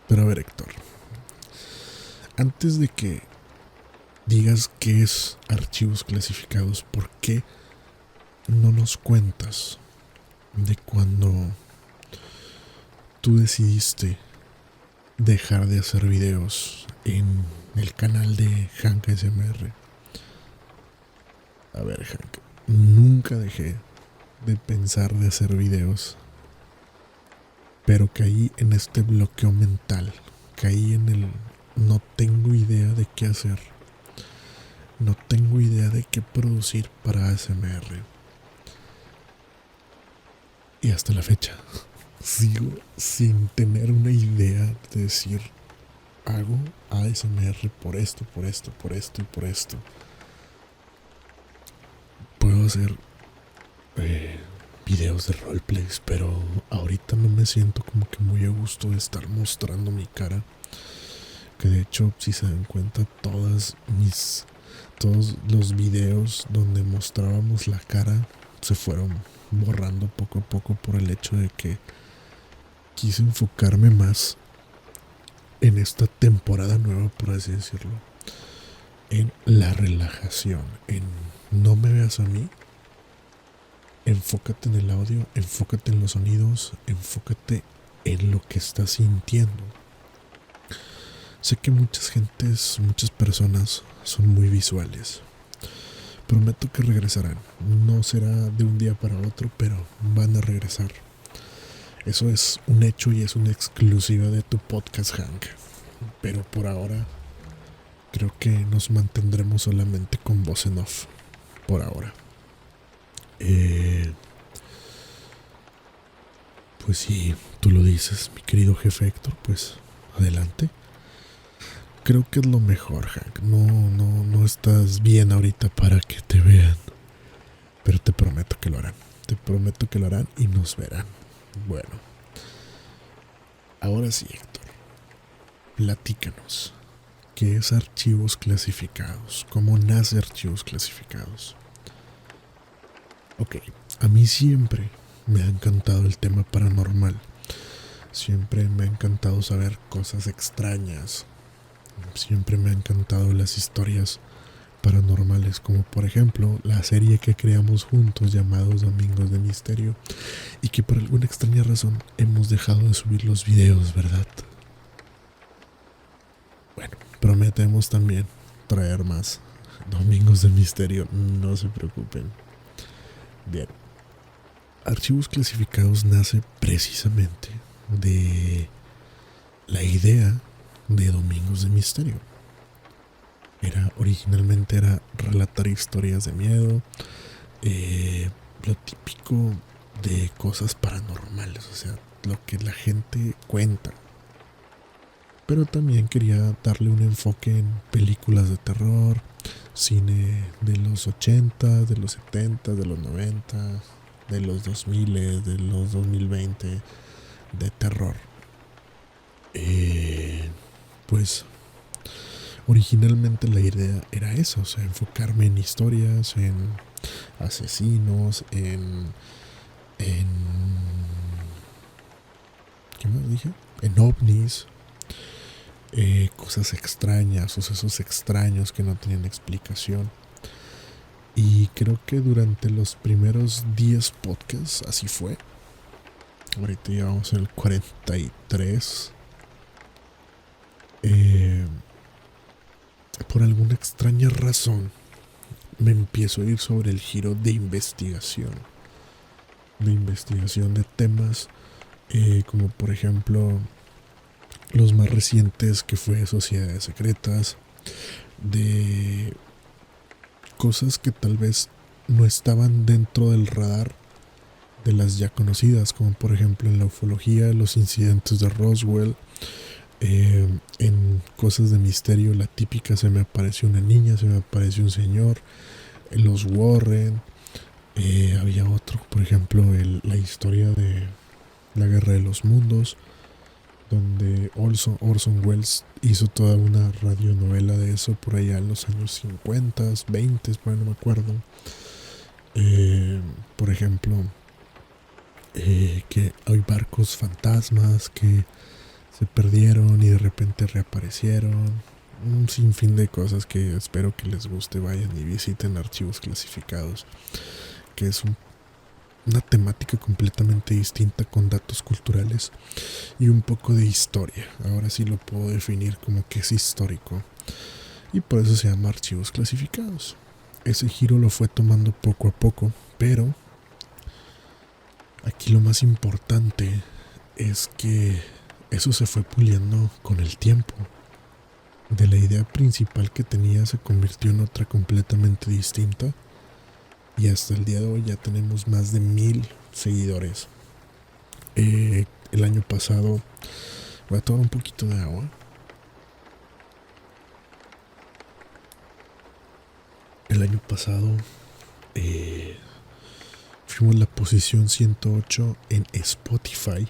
Pero a ver, Héctor, antes de que digas qué es Archivos Clasificados, ¿por qué no nos cuentas de cuando tú decidiste dejar de hacer videos en el canal de Hank ASMR? A ver, Hank, nunca dejé de pensar de hacer videos, pero caí en este bloqueo mental, caí en el no tengo idea de qué hacer, no tengo idea de qué producir para ASMR. Y hasta la fecha sigo sin tener una idea de decir hago ASMR por esto y por esto. Puedo hacer videos de roleplays, pero ahorita no me siento como que muy a gusto de estar mostrando mi cara. Que de hecho, si se dan cuenta, todos los videos donde mostrábamos la cara se fueron borrando poco a poco por el hecho de que quise enfocarme más en esta temporada nueva, por así decirlo, en la relajación, en no me veas a mí, enfócate en el audio, enfócate en los sonidos, enfócate en lo que estás sintiendo. Sé que muchas personas son muy visuales. Prometo que regresarán. No será de un día para otro, pero van a regresar. Eso es un hecho y es una exclusiva de tu podcast, Hank. Pero por ahora, creo que nos mantendremos solamente con voz en off. Por ahora. Pues si tú lo dices, mi querido jefe Héctor, pues adelante. Creo que es lo mejor, Hank. No estás bien ahorita para que te vean. Pero te prometo que lo harán. Te prometo que lo harán y nos verán. Bueno. Ahora sí, Héctor. Platícanos. ¿Qué es Archivos Clasificados? ¿Cómo nace Archivos Clasificados? Ok. A mí siempre me ha encantado el tema paranormal. Siempre me ha encantado saber cosas extrañas. Siempre me han encantado las historias paranormales, como por ejemplo la serie que creamos juntos llamados Domingos de Misterio, y que por alguna extraña razón hemos dejado de subir los videos, ¿verdad? Bueno, prometemos también traer más Domingos de Misterio, no se preocupen. Bien, Archivos Clasificados nace precisamente de la idea de Domingos de Misterio. Originalmente era relatar historias de miedo, lo típico de cosas paranormales, o sea, lo que la gente cuenta. Pero también quería darle un enfoque en películas de terror, cine de los 80, de los 70, de los 90, de los 2000, de los 2020, de terror. Pues originalmente la idea era eso, o sea, enfocarme en historias, en asesinos, en ¿qué más dije? En ovnis, cosas extrañas, sucesos extraños que no tenían explicación. Y creo que durante los primeros 10 podcasts así fue. Ahorita llevamos el 43. Por alguna extraña razón me empiezo a ir sobre el giro de investigación. De investigación de temas como por ejemplo los más recientes, que fue Sociedades Secretas, de cosas que tal vez no estaban dentro del radar de las ya conocidas, como por ejemplo en la ufología, los incidentes de Roswell. En cosas de misterio, la típica, se me apareció una niña, se me apareció un señor, los Warren. Había otro, por ejemplo, la historia de la Guerra de los Mundos, donde Orson Welles hizo toda una radionovela de eso por allá en los años 50, 20, bueno, no me acuerdo. Por ejemplo, que hay barcos fantasmas que se perdieron y de repente reaparecieron. Un sinfín de cosas que espero que les guste. Vayan y visiten Archivos Clasificados, que es una temática completamente distinta, con datos culturales y un poco de historia. Ahora sí lo puedo definir como que es histórico, y por eso se llama Archivos Clasificados. Ese giro lo fue tomando poco a poco, pero aquí lo más importante es que eso se fue puliendo con el tiempo. De la idea principal que tenía se convirtió en otra completamente distinta, y hasta el día de hoy ya tenemos más de 1000 seguidores. El año pasado, voy a tomar un poquito de agua. El año pasado fuimos la posición 108 en Spotify.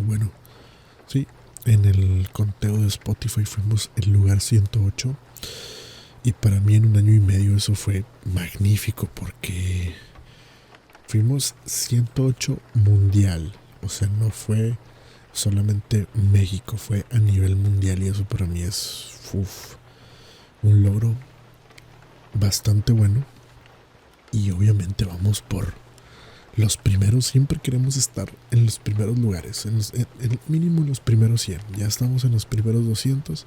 Bueno, sí, en el conteo de Spotify fuimos el lugar 108. Y para mí en un año y medio eso fue magnífico, porque fuimos 108 mundial. O sea, no fue solamente México, fue a nivel mundial, y eso para mí es un logro bastante bueno. Y obviamente vamos por los primeros, siempre queremos estar en los primeros lugares, en mínimo en los primeros 100. Ya estamos en los primeros 200,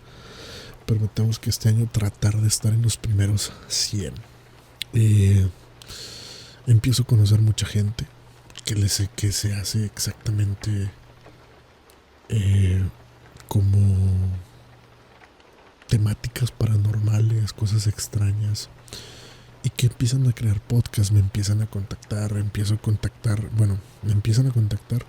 pero tenemos que este año tratar de estar en los primeros 100. Empiezo a conocer mucha gente que se hace exactamente como temáticas paranormales, cosas extrañas, y que empiezan a crear podcasts. Me empiezan a contactar, me empiezan a contactar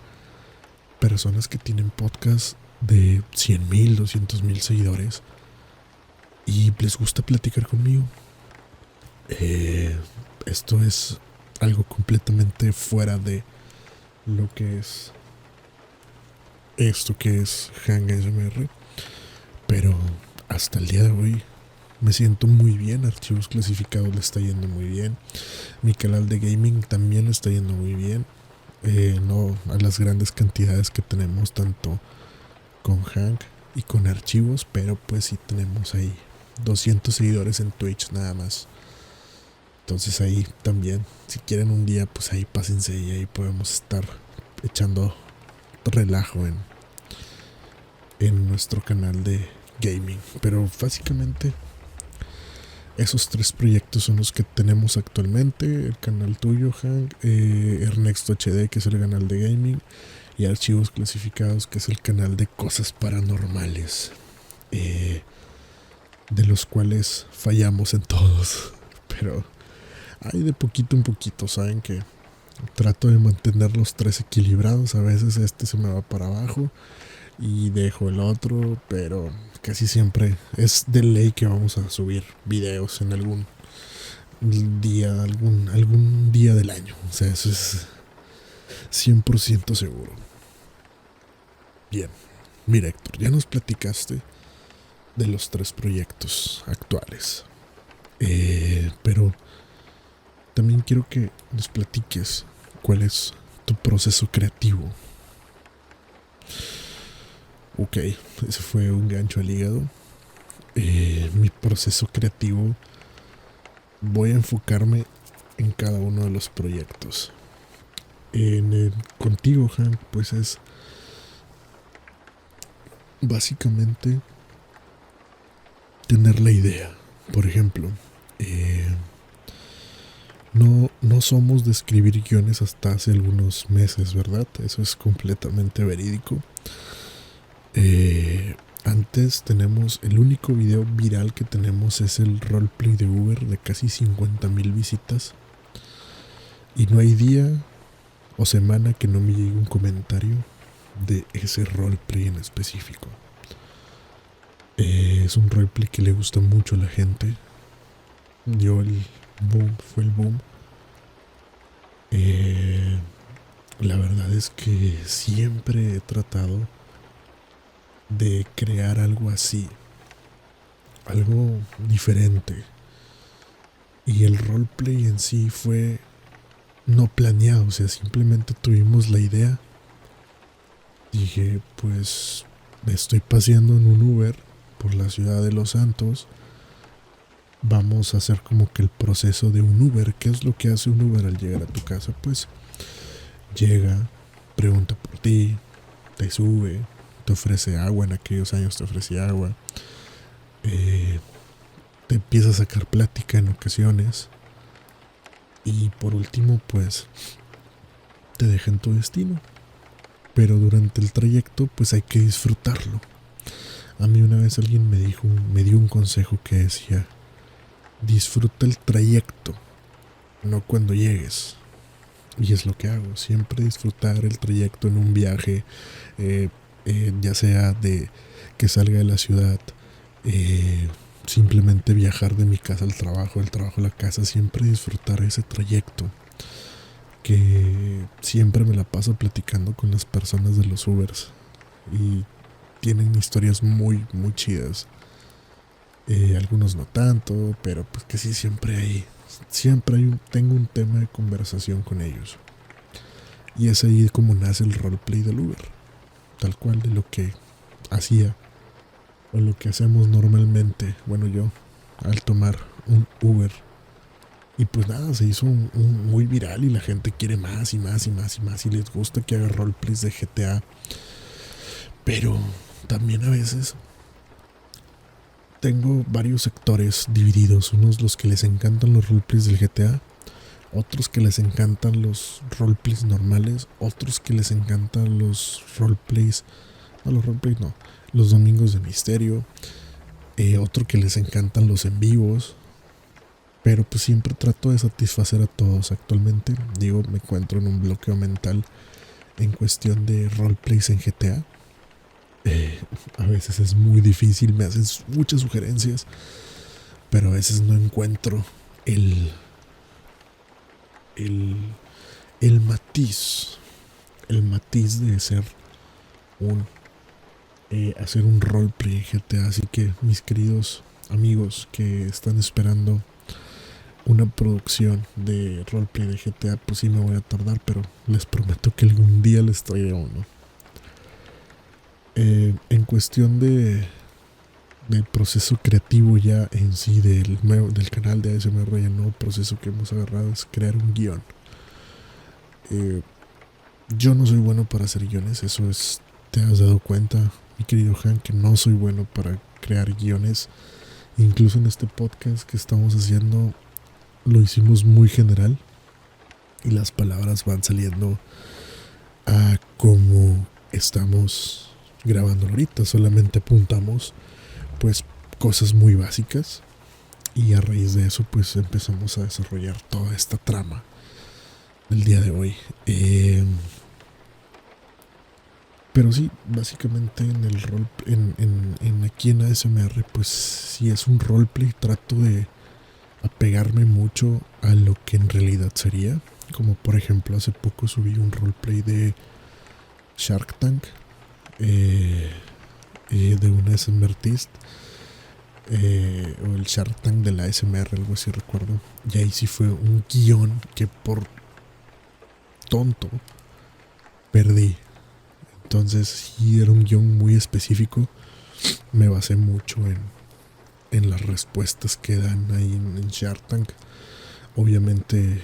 personas que tienen podcasts de 100,000, 200,000 seguidores, y les gusta platicar conmigo. Esto es algo completamente fuera de lo que es esto que es Hang SMR, pero hasta el día de hoy me siento muy bien. Archivos Clasificados le está yendo muy bien. Mi canal de gaming también le está yendo muy bien. No a las grandes cantidades que tenemos tanto con Hank y con archivos, pero pues sí tenemos ahí 200 seguidores en Twitch nada más. Entonces ahí también, si quieren un día, pues ahí pásense y ahí podemos estar echando relajo en nuestro canal de gaming. Pero básicamente esos 3 proyectos son los que tenemos actualmente. El canal tuyo, Hank, Ernesto HD, que es el canal de gaming, y Archivos Clasificados, que es el canal de cosas paranormales, de los cuales fallamos en todos. Pero hay de poquito en poquito, saben que trato de mantener los 3 equilibrados. A veces este se me va para abajo y dejo el otro, pero casi siempre es de ley que vamos a subir videos en algún día, algún día del año. O sea, eso es 100% seguro. Bien, mira, Héctor, ya nos platicaste de los 3 proyectos actuales, pero también quiero que nos platiques cuál es tu proceso creativo. Ok, ese fue un gancho al hígado. Mi proceso creativo, voy a enfocarme en cada uno de los proyectos. Contigo, Hank, pues es básicamente tener la idea. Por ejemplo, no somos de escribir guiones hasta hace algunos meses, ¿verdad? Eso es completamente verídico. Antes tenemos, el único video viral que tenemos es el roleplay de Uber de casi 50,000 visitas. Y no hay día o semana que no me llegue un comentario de ese roleplay en específico. Es un roleplay que le gusta mucho a la gente. Dio el boom, fue el boom. La verdad es que siempre he tratado de crear algo así, algo diferente. Y el roleplay en sí fue no planeado, o sea, simplemente tuvimos la idea. Dije, pues me estoy paseando en un Uber por la ciudad de Los Santos. Vamos a hacer como que el proceso de un Uber. ¿Qué es lo que hace un Uber al llegar a tu casa? Pues llega, pregunta por ti, te sube, te ofrece agua. En aquellos años te ofrecía agua, te empieza a sacar plática en ocasiones, y por último pues te deja en tu destino. Pero durante el trayecto pues hay que disfrutarlo. A mí una vez alguien me dio un consejo que decía: disfruta el trayecto, no cuando llegues. Y es lo que hago, siempre disfrutar el trayecto en un viaje, ya sea de que salga de la ciudad, simplemente viajar de mi casa al trabajo, del trabajo a la casa, siempre disfrutar ese trayecto. Que siempre me la paso platicando con las personas de los Ubers y tienen historias muy muy chidas. Algunos no tanto, pero pues que sí, siempre hay tengo un tema de conversación con ellos. Y es ahí como nace el roleplay del Uber, tal cual, de lo que hacía o lo que hacemos normalmente, bueno, yo, al tomar un Uber. Y pues nada, se hizo un muy viral y la gente quiere más y más y más y más, y les gusta que haga roleplays de GTA. Pero también a veces tengo varios sectores divididos, unos los que les encantan los roleplays del GTA, otros que les encantan los roleplays normales, otros que les encantan los roleplays, los domingos de misterio, otro que les encantan los en vivos. Pero pues siempre trato de satisfacer a todos. Actualmente, digo, me encuentro en un bloqueo mental en cuestión de roleplays en GTA. A veces es muy difícil, me hacen muchas sugerencias, pero a veces no encuentro el matiz de ser hacer un roleplay en GTA. Así que mis queridos amigos que están esperando una producción de roleplay de GTA, pues sí me voy a tardar, pero les prometo que algún día les traeré uno. En cuestión del proceso creativo ya en sí del canal de ASMR, el nuevo proceso que hemos agarrado es crear un guión. Yo no soy bueno para hacer guiones, te has dado cuenta, mi querido Han, que no soy bueno para crear guiones. Incluso en este podcast que estamos haciendo lo hicimos muy general y las palabras van saliendo a como estamos grabando ahorita. Solamente apuntamos pues cosas muy básicas y a raíz de eso pues empezamos a desarrollar toda esta trama del día de hoy. Pero sí, básicamente en el rol, en aquí en ASMR, pues si es un roleplay, trato de apegarme mucho a lo que en realidad sería. Como por ejemplo, hace poco subí un roleplay de Shark Tank, de un ASMR artist, o el Shark Tank de la ASMR, algo así recuerdo. Y ahí sí fue un guión que por tonto perdí. Entonces sí era un guión muy específico. Me basé mucho en las respuestas que dan ahí en Shark Tank. Obviamente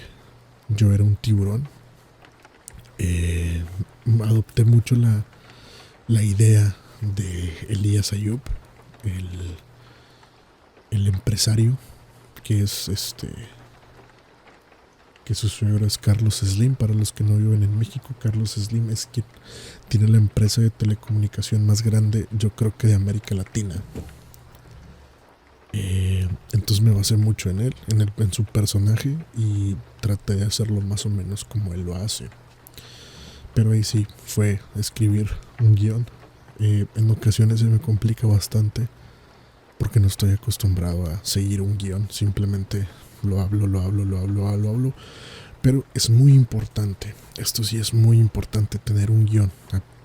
yo era un tiburón. Adopté mucho la idea de Elías Ayub, el empresario, que es que su suegro es Carlos Slim. Para los que no viven en México, Carlos Slim es quien tiene la empresa de telecomunicación más grande, yo creo que de América Latina. Entonces me basé mucho en él, en su personaje, y traté de hacerlo más o menos como él lo hace. Pero ahí sí fue escribir un guión. En ocasiones se me complica bastante porque no estoy acostumbrado a seguir un guión. Simplemente lo hablo. Pero es muy importante, esto sí es muy importante, tener un guión,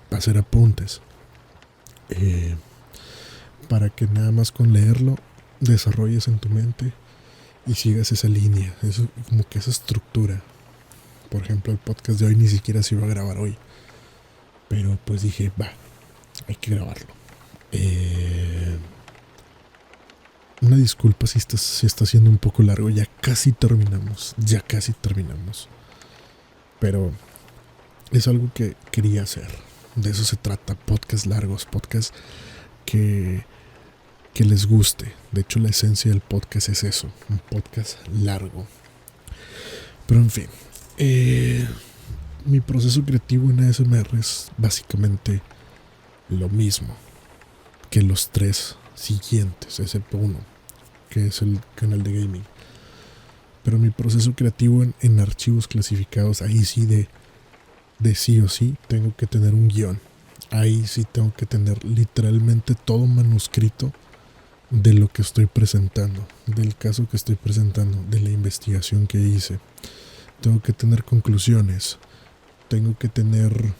hacer apuntes, para que nada más con leerlo desarrolles en tu mente y sigas esa línea, eso, como que esa estructura. Por ejemplo, el podcast de hoy ni siquiera se iba a grabar hoy, pero pues dije, va, hay que grabarlo. Una disculpa si está siendo un poco largo, ya casi terminamos. Pero es algo que quería hacer. De eso se trata, podcasts largos, podcasts que les guste. De hecho, la esencia del podcast es eso, un podcast largo. Pero en fin, mi proceso creativo en ASMR es básicamente lo mismo que los 3 siguientes, excepto uno, que es el canal de gaming. Pero mi proceso creativo en archivos clasificados, ahí sí de sí o sí tengo que tener un guión. Ahí sí tengo que tener literalmente todo manuscrito de lo que estoy presentando, del caso que estoy presentando, de la investigación que hice. Tengo que tener conclusiones, tengo que tener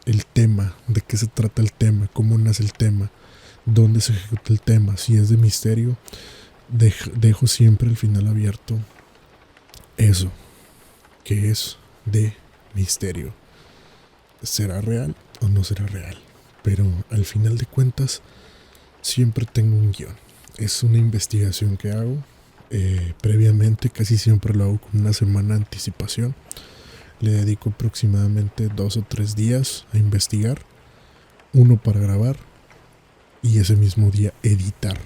el tema, de qué se trata el tema, cómo nace el tema, dónde se ejecuta el tema. Si es de misterio, dejo siempre el final abierto. Eso, que es de misterio. ¿Será real o no será real? Pero al final de cuentas, siempre tengo un guión. Es una investigación que hago previamente, casi siempre lo hago con una semana de anticipación. Le dedico aproximadamente 2 o 3 días a investigar, uno para grabar y ese mismo día editar.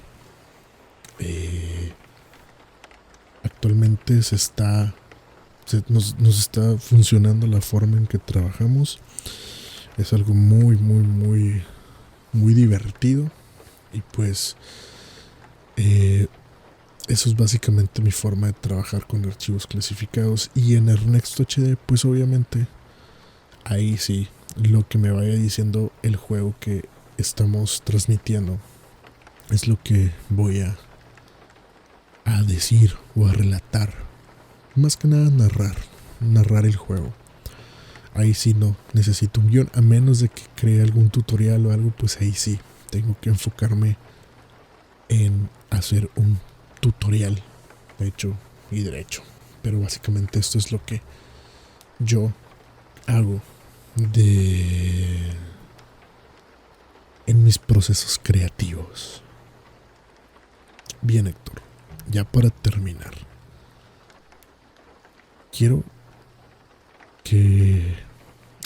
Actualmente nos está funcionando la forma en que trabajamos. Es algo muy divertido. Y pues eso es básicamente mi forma de trabajar con archivos clasificados. Y en Ernesto HD, pues obviamente ahí sí, lo que me vaya diciendo el juego que estamos transmitiendo es lo que voy a decir o a relatar. Más que nada narrar el juego. Ahí sí no necesito un guión, a menos de que cree algún tutorial o algo, pues ahí sí tengo que enfocarme en hacer un tutorial hecho y derecho. Pero básicamente esto es lo que yo hago en mis procesos creativos. Bien, Héctor, ya para terminar, quiero que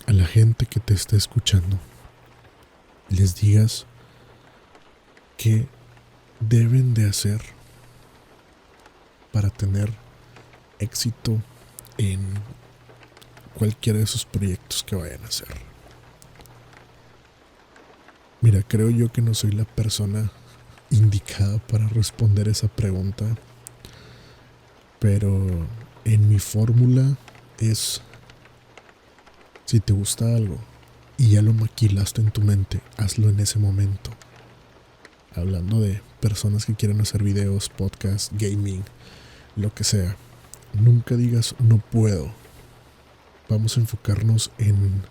a la gente que te está escuchando les digas qué deben de hacer para tener éxito en cualquiera de sus proyectos que vayan a hacer. Mira, creo yo que no soy la persona indicada para responder esa pregunta, pero en mi fórmula es: si te gusta algo y ya lo maquilaste en tu mente, hazlo en ese momento. Hablando de personas que quieren hacer videos, podcast, gaming, lo que sea, nunca digas no puedo. Vamos a enfocarnos en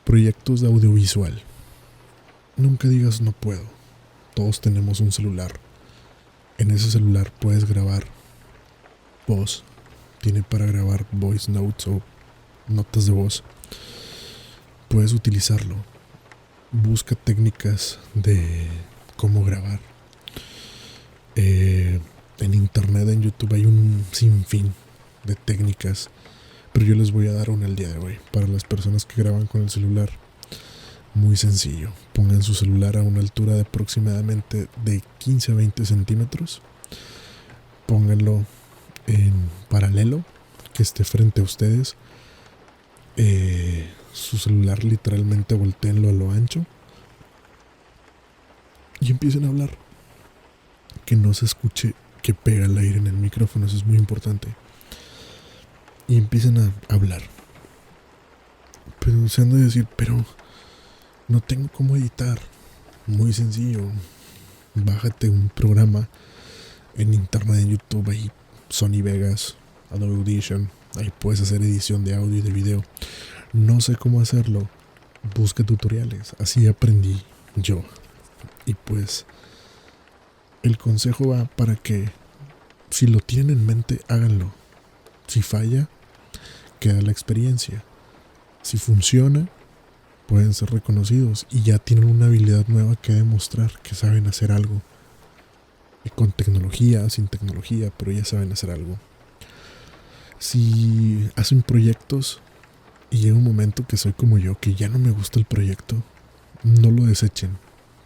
proyectos de audiovisual. Nunca digas no puedo. Todos tenemos un celular. En ese celular puedes grabar voz. Tiene para grabar voice notes o notas de voz. Puedes utilizarlo. Busca técnicas de cómo grabar. En internet, en YouTube hay un sinfín de técnicas, pero yo les voy a dar una el día de hoy para las personas que graban con el celular. Muy sencillo: pongan su celular a una altura de aproximadamente de 15 a 20 centímetros. Pónganlo en paralelo, que esté frente a ustedes. Su celular literalmente voltéenlo a lo ancho y empiecen a hablar. Que no se escuche que pega el aire en el micrófono, eso es muy importante. Y empiecen a hablar. Pero se han de decir, pero no tengo cómo editar. Muy sencillo: bájate un programa en internet, en YouTube, ahí Sony Vegas, Adobe Audition, ahí puedes hacer edición de audio y de video. No sé cómo hacerlo, busca tutoriales, así aprendí yo. Y pues el consejo va para que, si lo tienen en mente, háganlo. Si falla, queda la experiencia. Si funciona, pueden ser reconocidos y ya tienen una habilidad nueva que demostrar que saben hacer algo. Y con tecnología, sin tecnología, pero ya saben hacer algo. Si hacen proyectos y llega un momento que soy como yo, que ya no me gusta el proyecto, no lo desechen,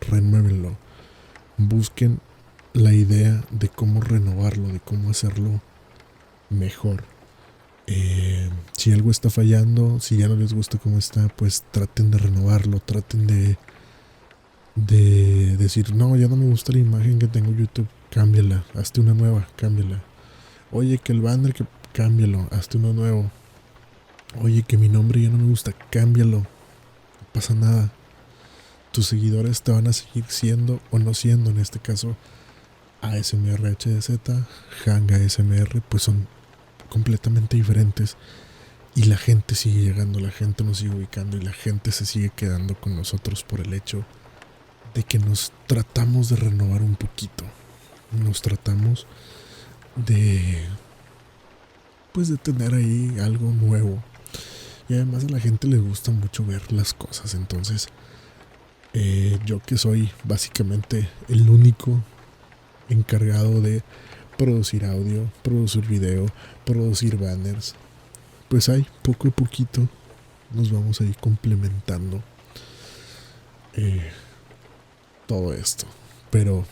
renuévenlo. Busquen la idea de cómo renovarlo, de cómo hacerlo mejor. Si algo está fallando, si ya no les gusta cómo está, pues traten de renovarlo, traten de decir, no, ya no me gusta la imagen que tengo en YouTube, cámbiala, hazte una nueva, cámbiala. Oye, que el banner, que cámbialo, hazte uno nuevo. Oye, que mi nombre ya no me gusta, cámbialo, no pasa nada. Tus seguidores te van a seguir siendo o no siendo. En este caso, ASMR HDZ, Hang ASMR, pues son completamente diferentes. Y la gente sigue llegando, la gente nos sigue ubicando y la gente se sigue quedando con nosotros por el hecho de que nos tratamos de renovar un poquito. Nos tratamos de, pues, de tener ahí algo nuevo. Y además a la gente le gusta mucho ver las cosas. Entonces, yo que soy básicamente el único encargado de producir audio, producir video, producir banners, pues ahí poco a poquito nos vamos a ir complementando todo esto. Pero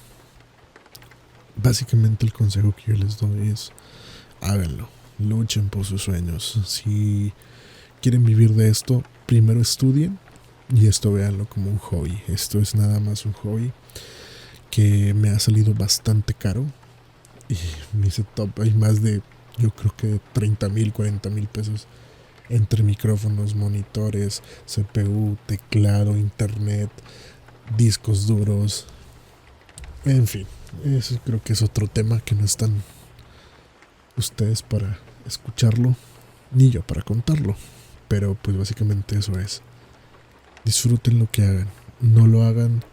básicamente el consejo que yo les doy es: háganlo, luchen por sus sueños. Si quieren vivir de esto, primero estudien y esto véanlo como un hobby. Esto es nada más un hobby que me ha salido bastante caro. Y mi setup hay más de, yo creo que 30,000, 40,000 pesos entre micrófonos, monitores, CPU, teclado, internet, discos duros, en fin. Eso creo que es otro tema que no están ustedes para escucharlo, ni yo para contarlo. Pero pues básicamente eso es. Disfruten lo que hagan. No lo hagan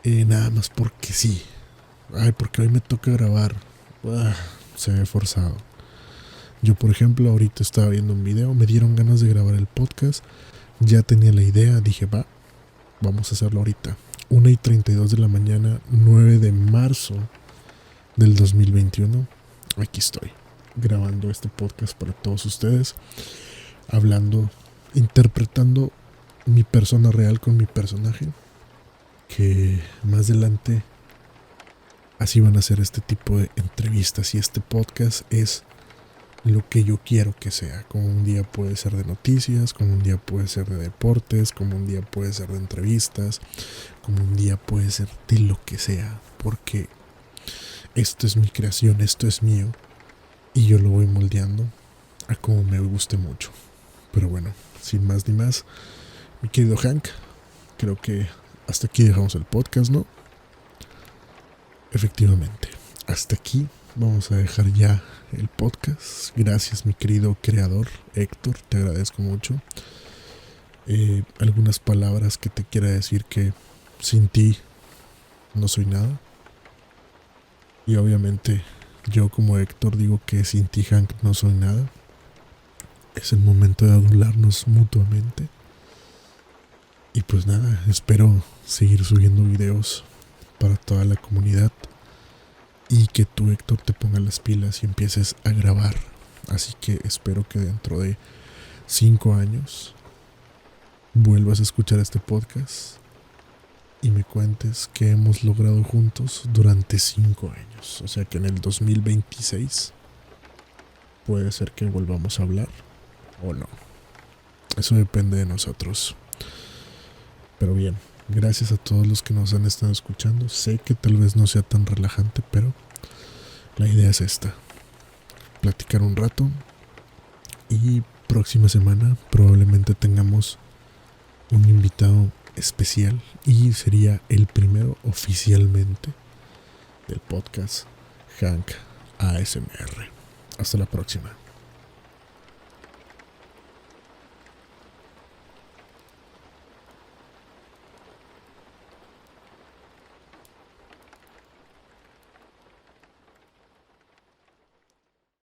nada más porque sí. Ay, porque hoy me toca grabar. Se ve forzado. Yo, por ejemplo, ahorita estaba viendo un video, me dieron ganas de grabar el podcast. Ya tenía la idea, dije, va, vamos a hacerlo ahorita. 1:32 de la mañana, 9 de marzo del 2021. Aquí estoy, grabando este podcast para todos ustedes, hablando, interpretando mi persona real con mi personaje, que más adelante así van a ser este tipo de entrevistas, y este podcast es lo que yo quiero que sea. Como un día puede ser de noticias, como un día puede ser de deportes, como un día puede ser de entrevistas, como un día puede ser de lo que sea, porque esto es mi creación, esto es mío, y yo lo voy moldeando a como me guste mucho. Pero bueno, sin más ni más, mi querido Hank, creo que hasta aquí dejamos el podcast, ¿no? Efectivamente, hasta aquí vamos a dejar ya el podcast. Gracias, mi querido creador Héctor, te agradezco mucho. Algunas palabras que te quiera decir: que sin ti no soy nada. Y obviamente yo como Héctor digo que sin ti, Hank, no soy nada. Es el momento de adularnos mutuamente. Y pues nada, espero seguir subiendo videos para toda la comunidad, y que tú, Héctor, te pongas las pilas y empieces a grabar. Así que espero que dentro de 5 años vuelvas a escuchar este podcast y me cuentes qué hemos logrado juntos durante 5 años. O sea que en el 2026 puede ser que volvamos a hablar o no. Eso depende de nosotros. Pero bien, gracias a todos los que nos han estado escuchando. Sé que tal vez no sea tan relajante, pero la idea es esta: platicar un rato, y próxima semana probablemente tengamos un invitado especial, y sería el primero oficialmente del podcast Hank ASMR. Hasta la próxima.